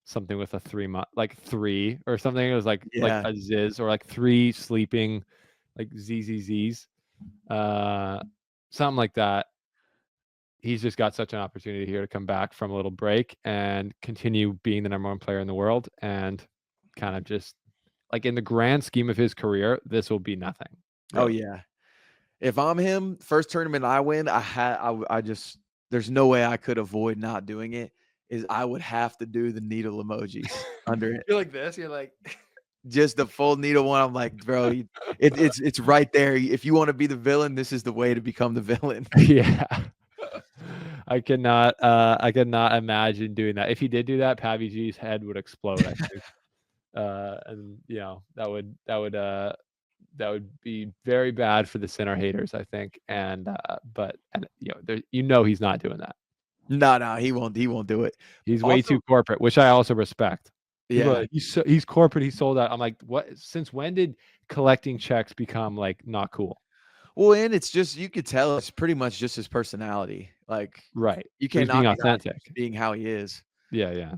something with a 3 or something. It was like Yeah. a ziz or like 3 sleeping like ZZZs, uh, something like that. He's just got such an opportunity here to come back from a little break and continue being the number 1 player in the world and kind of just like in the grand scheme of his career, this will be nothing, Oh really. yeah. If I'm him, first tournament I win, I just there's no way I could avoid not doing it. Is I would have to do the needle emojis under it. You're like this. You're like, Just the full needle one. I'm like, bro, it's right there. If you want to be the villain, this is the way to become the villain. yeah. I could not imagine doing that. If he did do that, Pavi G's head would explode, I think. And that would be very bad for the Sinner haters, I think. And he's not doing that. No, he won't do it. He's way Also, too corporate, which I also respect. People are yeah. like, he's corporate, he's sold out. I'm like, what? Since when did collecting checks become like not cool? Well, and it's just you could tell it's pretty much just his personality. Like Right. you So he's being cannot deny authentic. just being how he is. Yeah, yeah.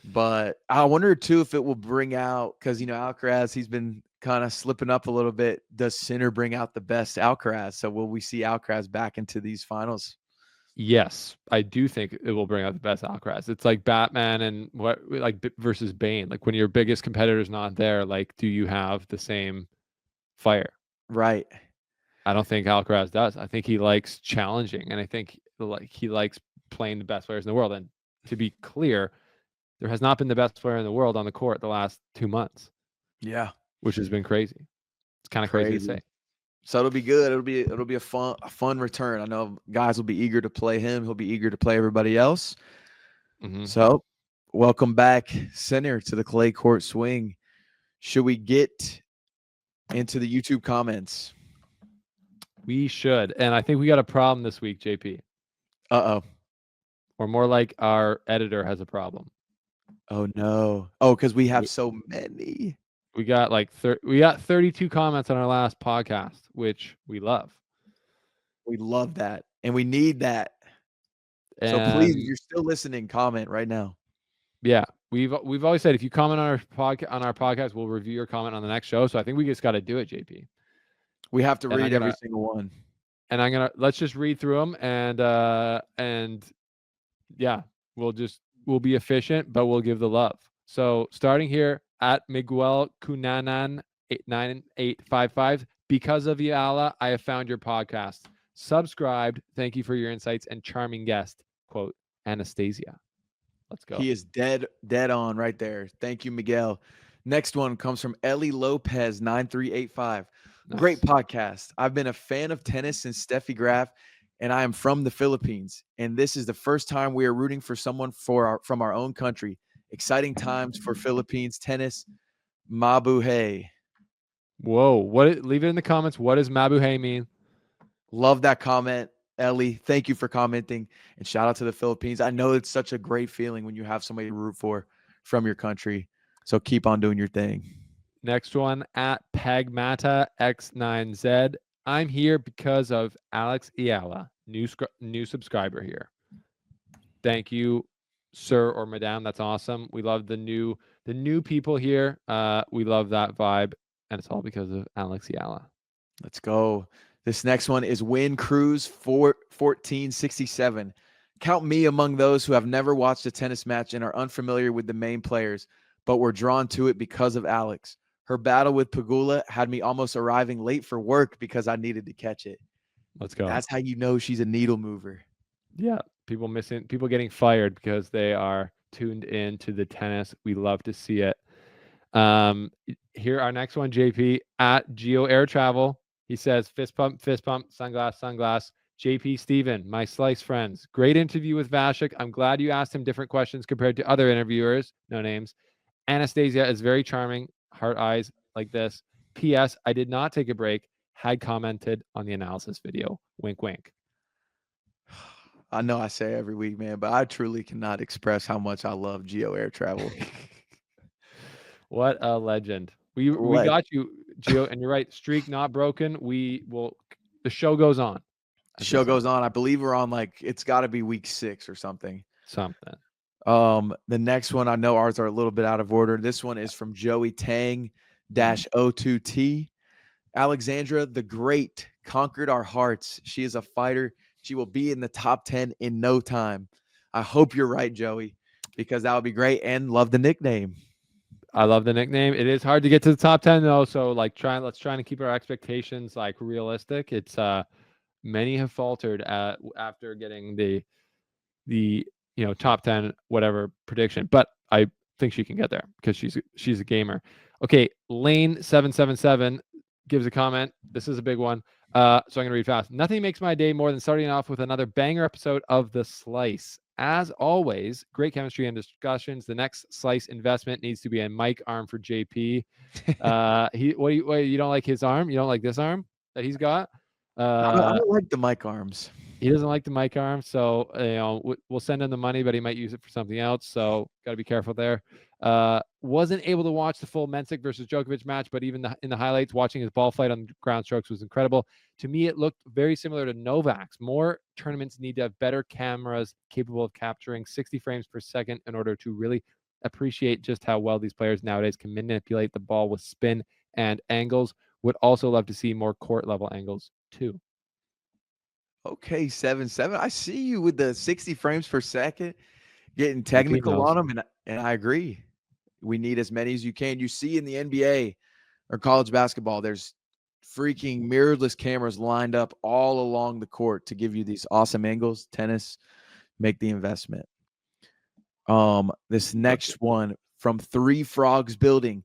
But I wonder too if it will bring out because Alcaraz he's been kind of slipping up a little bit. Does Sinner bring out the best Alcaraz? So will we see Alcaraz back into these finals? Yes, I do think it will bring out the best Alcaraz. It's like Batman and versus Bane. Like when your biggest competitor is not there, like do you have the same fire? Right. I don't think Alcaraz does. I think he likes challenging, and I think like he likes playing the best players in the world. And to be clear, there has not been the best player in the world on the court the last 2 months, Yeah. which has been crazy. It's kind of crazy to say. Crazy. So it'll be good. It'll be a fun return. I know guys will be eager to play him. He'll be eager to play everybody else. Mhm. So welcome back, Sinner, to the clay court swing. Should we get into the YouTube comments? We should, and I think we got a problem this week, JP, Uh-oh. or more like our editor has a problem. Oh no. Oh, because we have so many. We got we got 32 comments on our last podcast, which we love. We love that. And we need that. So please, if And you're still listening, comment right now. yeah, we've always said if you comment on our podcast, we'll review your comment on the next show. So I think we just got to do it, JP. We have to And read every single one. let's just read through them and yeah, we'll be efficient, but we'll give the love. So starting here at Miguel Cunanan 89855, because of Eala, I have found your podcast. Subscribed. Thank you for your insights and charming guest. Quote, Anastasia. Let's go. He is dead on right there. Thank you, Miguel. Next one comes from Ellie Lopez 9385. Great Nice. podcast. I've been a fan of tennis since Steffi Graf, and I am from the Philippines. And this is the first time we are rooting for someone from our own country. Exciting times for Philippines tennis. Mabuhay. Whoa. Leave it in the comments. What does Mabuhay mean? Love that comment, Ellie. Thank you for commenting. And shout out to the Philippines. I know it's such a great feeling when you have somebody to root for from your country. So keep on doing your thing. Next one at Pagmata X9Z. I'm here because of Alex Eala, new subscriber here. Thank you, sir or madam. That's awesome. We love the new people here. We love that vibe, and it's all because of Alex Eala. Let's go. This next one is Win Cruz 1467. Count me among those who have never watched a tennis match and are unfamiliar with the main players, but were drawn to it because of Alex. Her battle with Pagula had me almost arriving late for work because I needed to catch it. Let's go. That's how you know she's a needle mover. Yeah, people getting fired because they are tuned in to the tennis. We love to see it. Here, our next one, JP at Geo Air Travel. He says, fist pump, sunglass. JP Steven, my slice friends. Great interview with Vashik. I'm glad you asked him different questions compared to other interviewers. No names. Anastasia is very charming. Heart eyes like this. P.S. I did not take a break. Had commented on the analysis video. Wink, wink. I know I say every week, man, but I truly cannot express how much I love Geo Air Travel. What a legend. We got you, Gio, and you're right. Streak not broken. The show goes on. Show goes on. I believe we're on it's got to be week 6 or something. Something. The next one, I know ours are a little bit out of order. This one is from Joey Tang -02T. Alexandra the Great conquered our hearts. She is a fighter. She will be in the top 10 in no time. I hope you're right, Joey, because that would be great, and love the nickname. I love the nickname. It is hard to get to the top 10 though, so let's try to keep our expectations realistic. It's many have faltered after getting the top 10 whatever prediction, but I think she can get there because she's a gamer. Okay, Lane 777 gives a comment. This is a big one. So I'm gonna read fast. Nothing makes my day more than starting off with another banger episode of The Slice. As always, great chemistry and discussions. The next Slice investment needs to be a mic arm for JP. You don't like his arm? You don't like this arm that he's got? I don't like the mic arms. He doesn't like the mic arm, so we'll send him the money, but he might use it for something else. So got to be careful there. Wasn't able to watch the full Mensik versus Djokovic match, but even in the highlights, watching his ball flight on ground strokes was incredible. To me, it looked very similar to Novak's. More tournaments need to have better cameras capable of capturing 60 frames per second in order to really appreciate just how well these players nowadays can manipulate the ball with spin and angles. Would also love to see more court level angles too. Okay, 7-7. I see you with the 60 frames per second, getting technical on them, and I agree. We need as many as you can. You see in the NBA or college basketball, there's freaking mirrorless cameras lined up all along the court to give you these awesome angles. Tennis, make the investment. This next one from Three Frogs Building.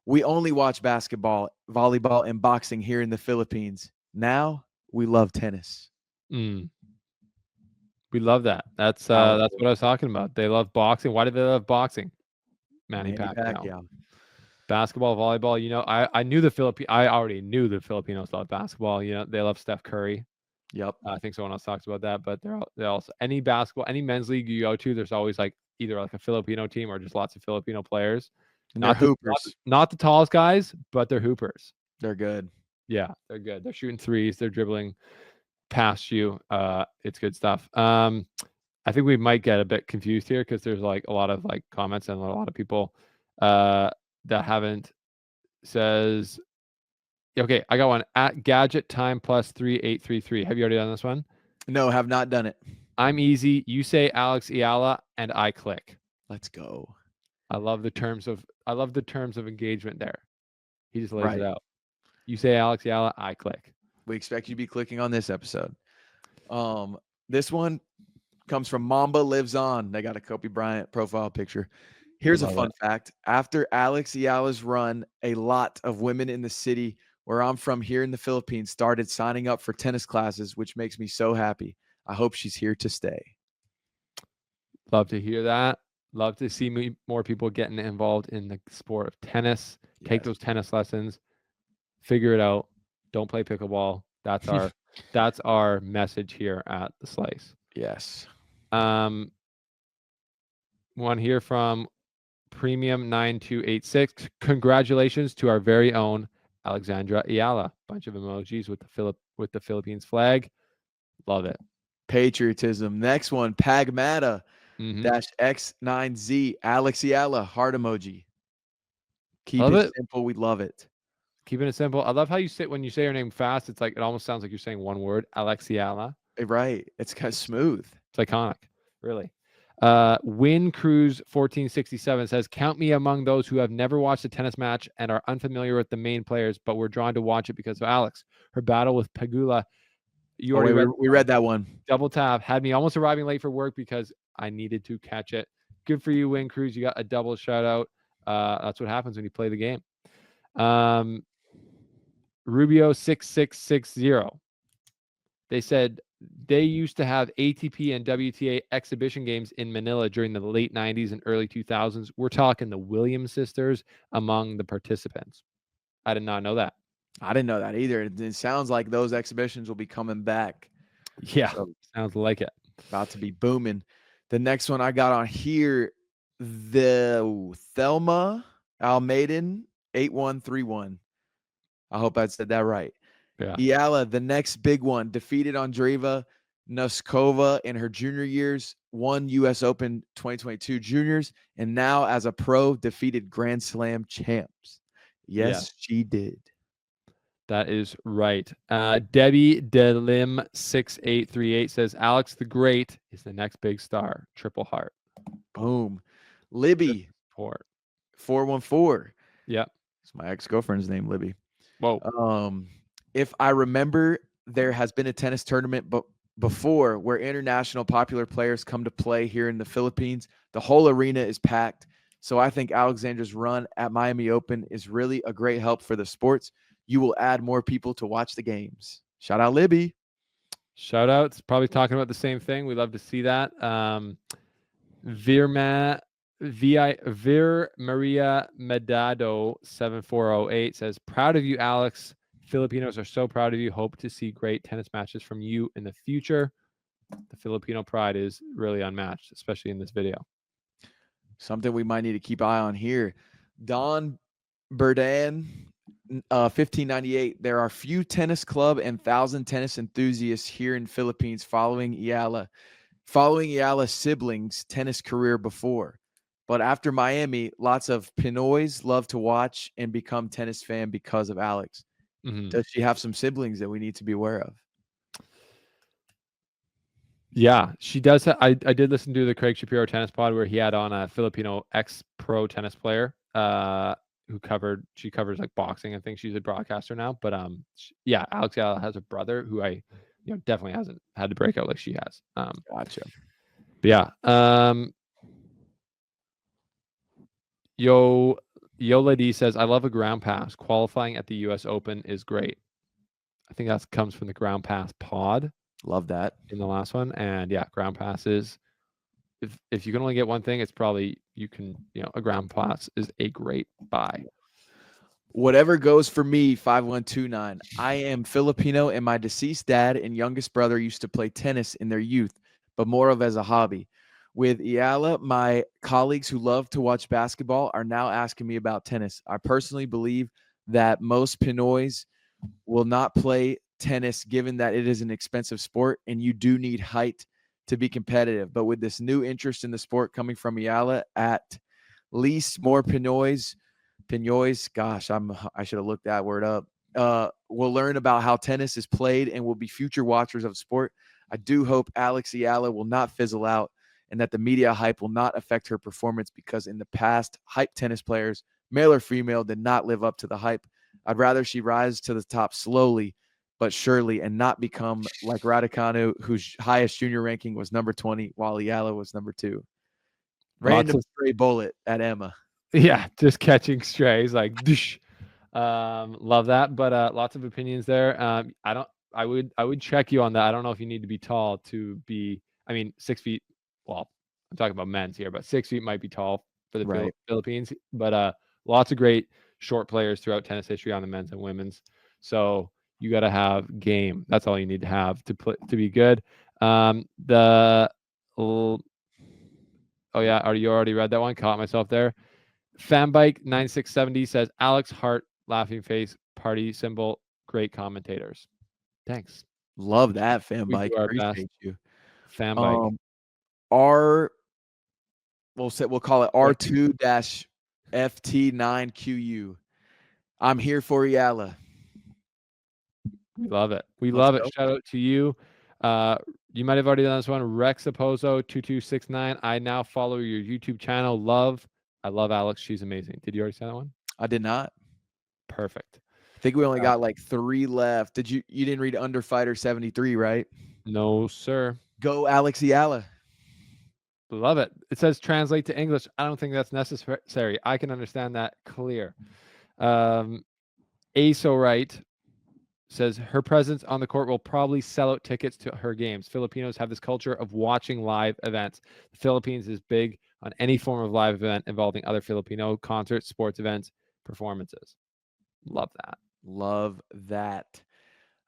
We only watch basketball, volleyball, and boxing here in the Philippines. Now we love tennis. We love that. That's what I was talking about. They love boxing. Why do they love boxing? Manny Pacquiao. Basketball, volleyball. I knew I already knew the Filipinos love basketball. They love Steph Curry. Yep. I think someone else talks about that, but they're also any basketball, any men's league you go to, there's always either a Filipino team or just lots of Filipino players. And they're hoopers. Not the tallest guys, but they're hoopers. They're good. Yeah, they're good. They're shooting threes. They're dribbling past you. It's good stuff. I think we might get a bit confused here because there's a lot of comments and a lot of people that haven't says. Okay, I got one at Gadget Time plus 3833. Have you already done this one? No, have not done it. I'm easy. You say Alex Eala, and I click. Let's go. I love the terms of engagement there. He just lays it out. You say Alex Eala, I click. We expect you to be clicking on this episode. This one comes from Mamba Lives On. They got a Kobe Bryant profile picture. Here's a fun fact. After Alex Eala's run, a lot of women in the city where I'm from here in the Philippines started signing up for tennis classes, which makes me so happy. I hope she's here to stay. Love to hear that. Love to see more people getting involved in the sport of tennis. Yes. Take those tennis lessons. Figure it out. Don't play pickleball. That's our message here at The Slice. Yes. One here from Premium 9286. Congratulations to our very own Alexandra Eala. Bunch of emojis with the Philippines flag. Love it. Patriotism. Next one, Pagmata Mm-hmm. -X9Z. Alex Eala, heart emoji. Keep Love it it. simple. We love it. Keeping it simple. I love how you say when you say your name fast. It's like it almost sounds like you're saying one word. Alexiala. Right. It's kind of smooth. It's iconic. Really. Win Cruise 1467 says, "Count me among those who have never watched a tennis match and are unfamiliar with the main players, but were drawn to watch it because of Alex. Her battle with Pegula. You Oh, already wait, read we read that one. double tap. Had me almost arriving late for work because I needed to catch it. Good for you, Win Cruise. You got a double shout out. That's what happens when you play the game." Rubio 6660. They said they used to have ATP and WTA exhibition games in Manila during the late 90s and early 2000s. We're talking the Williams sisters among the participants. I did not know that. I didn't know that either. It sounds like those exhibitions will be coming back. Yeah, So, sounds like it. about to be booming. The next one I got on here, the Thelma Almaden 8131. I hope I said that right. Yeah. Eala, the next big one, defeated Andreeva Noskova in her junior years, won U.S. Open 2022 juniors, and now as a pro, defeated Grand Slam champs. Yes, she did. That is right. Debbie Delim 6838 says Alex the Great is the next big star. Triple heart. Boom. Libby Support. 414. Yeah. It's my ex-girlfriend's name, Libby. Whoa. If I remember, there has been a tennis tournament before where international popular players come to play here in the Philippines. The whole arena is packed. So I think Alexandra's run at Miami Open is really a great help for the sports. You will add more people to watch the games. Shout out, Libby. Shout outs. Probably talking about the same thing. We love to see that. Vir Maria Medado 7408 says, "Proud of you, Alex. Filipinos are so proud of you. Hope to see great tennis matches from you in the future." The Filipino pride is really unmatched, especially in this video. Something we might need to keep eye on here. Don Burdan 1598. There are few tennis club and 1,000 tennis enthusiasts here in Philippines following Eala's siblings' tennis career before. But after Miami, lots of Pinoys love to watch and become tennis fan because of Alex. Mm-hmm. Does she have some siblings that we need to be aware of? Yeah, she does. I did listen to the Craig Shapiro tennis pod where he had on a Filipino ex-pro tennis player she covers like boxing. I think she's a broadcaster now. But yeah, Alex Eala has a brother who definitely hasn't had to break out like she has. Gotcha. But yeah. Yola D says, "I love a ground pass. Qualifying at the U.S. Open is great." I think that comes from the ground pass pod. Love that. In the last one. And yeah, ground passes. If you can only get one thing, it's probably a ground pass is a great buy. Whatever goes for me, 5129. I am Filipino, and my deceased dad and youngest brother used to play tennis in their youth, but more of as a hobby. With Eala, my colleagues who love to watch basketball are now asking me about tennis. I personally believe that most Pinoys will not play tennis given that it is an expensive sport and you do need height to be competitive. But with this new interest in the sport coming from Eala, at least more Pinoys, gosh, I should have looked that word up. Will learn about how tennis is played and will be future watchers of sport. I do hope Alex Eala will not fizzle out and that the media hype will not affect her performance, because in the past, hype tennis players, male or female, did not live up to the hype. I'd rather she rise to the top slowly but surely and not become like Raducanu, whose highest junior ranking was number 20, while Eala was number 2. Random stray bullet at Emma. Yeah, just catching strays like doosh. Love that, but lots of opinions there. I would check you on that. I don't know if you need to be tall to be, 6 feet. Well, I'm talking about men's here, but 6 feet might be tall for the Philippines. But lots of great short players throughout tennis history on the men's and women's. So you got to have game. That's all you need to have to be good. Oh yeah, you already read that one. Caught myself there. Fanbike 9670 says Alex Hart laughing face, party symbol, great commentators. Thanks. Love that, fan We bike. do our best. Appreciate you. Fan bike. R we'll call it R2-FT9QU. I'm here for Eala. We love it. We Let's love it. go. Shout out to you. You might have already done this one. Rex Opozo 2269. I now follow your YouTube channel. I love Alex. She's amazing. Did you already say that one? I did not. Perfect. I think we only got like 3 left. You didn't read Underfighter 73, right? No, sir. Go Alex Eala. Love it. It says translate to English. I don't think that's necessary. I can understand that clear. Aso Right says her presence on the court will probably sell out tickets to her games. Filipinos have this culture of watching live events. The Philippines is big on any form of live event involving other Filipino concerts, sports events, performances. Love that. Love that.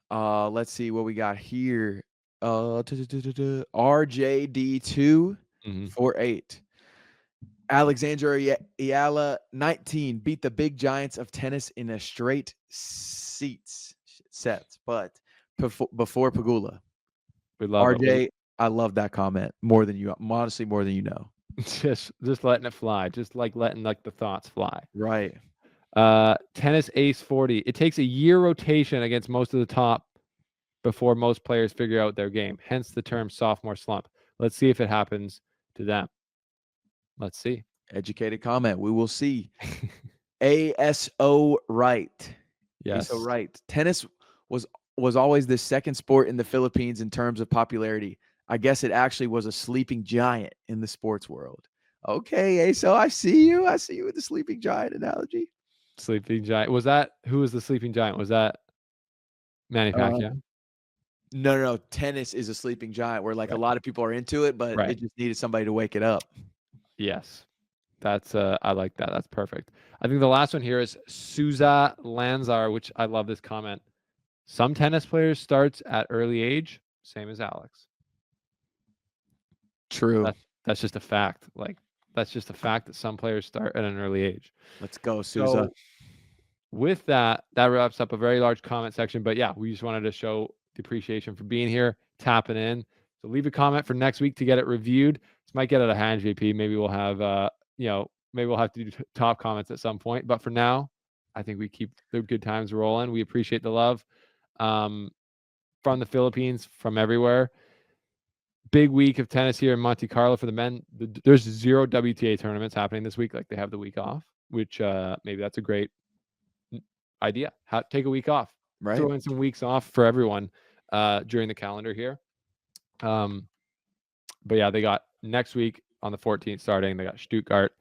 Let's see what we got here. RJD248. Alexandra Eala 19 beat the big giants of tennis in a straight sets, but before Pagula. We love RJ, I love that comment more than you, honestly, more than you know. Just letting it fly, just like letting like the thoughts fly. Right. Tennis Ace 40. It takes a year rotation against most of the top before most players figure out their game. Hence the term sophomore slump. Let's see if it happens to them. Let's see. Educated comment. We will see. ASO Right. Yes. ASO Right. Tennis was always the second sport in the Philippines in terms of popularity. I guess it actually was a sleeping giant in the sports world. Okay, ASO, I see you. I see you with the sleeping giant analogy. Sleeping giant. Who was the sleeping giant? Was that Manny Pacquiao? No. Tennis is a sleeping giant where like a lot of people are into it, but it just needed somebody to wake it up. Yes. That's I like that. That's perfect. I think the last one here is Souza Lanzar, which I love this comment. Some tennis players starts at early age, same as Alex. True. That's just a fact. Like that's just a fact that some players start at an early age. Let's go, Souza. So, with that wraps up a very large comment section. But yeah, we just wanted to show the appreciation for being here, tapping in. So leave a comment for next week to get it reviewed. This might get out of hand, JP. Maybe we'll have maybe we'll have to do top comments at some point. But for now, I think we keep the good times rolling. We appreciate the love from the Philippines, from everywhere. Big week of tennis here in Monte Carlo for the men. There's 0 WTA tournaments happening this week. Like they have the week off, which maybe that's a great idea. Take a week off. Right. Throw in some weeks off for everyone during the calendar here. But yeah, they got next week on the 14th starting. They got Stuttgart,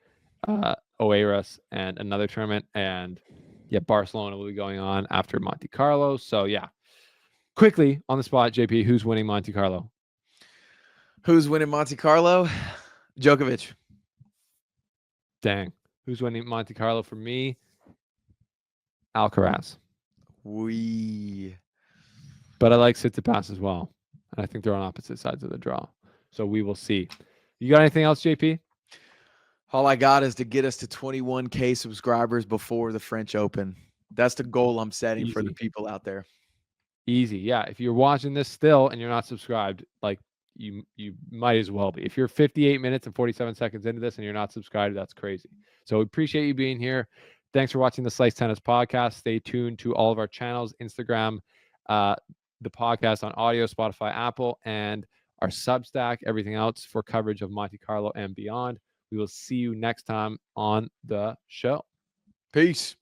Oeiras, and another tournament. And yeah, Barcelona will be going on after Monte Carlo. So yeah, quickly on the spot, JP, who's winning Monte Carlo? Who's winning Monte Carlo? Djokovic. Dang. Who's winning Monte Carlo for me? Alcaraz. But I like Tsitsipas as well. And I think they're on opposite sides of the draw. So we will see. You got anything else, JP? All I got is to get us to 21K subscribers before the French Open. That's the goal I'm setting for the people out there. Easy. Yeah. If you're watching this still and you're not subscribed, like you might as well be. If you're 58 minutes and 47 seconds into this and you're not subscribed, that's crazy. So we appreciate you being here. Thanks for watching the Slice Tennis podcast. Stay tuned to all of our channels, Instagram, the podcast on audio, Spotify, Apple, and our Substack, everything else for coverage of Monte Carlo and beyond. We will see you next time on the show. Peace.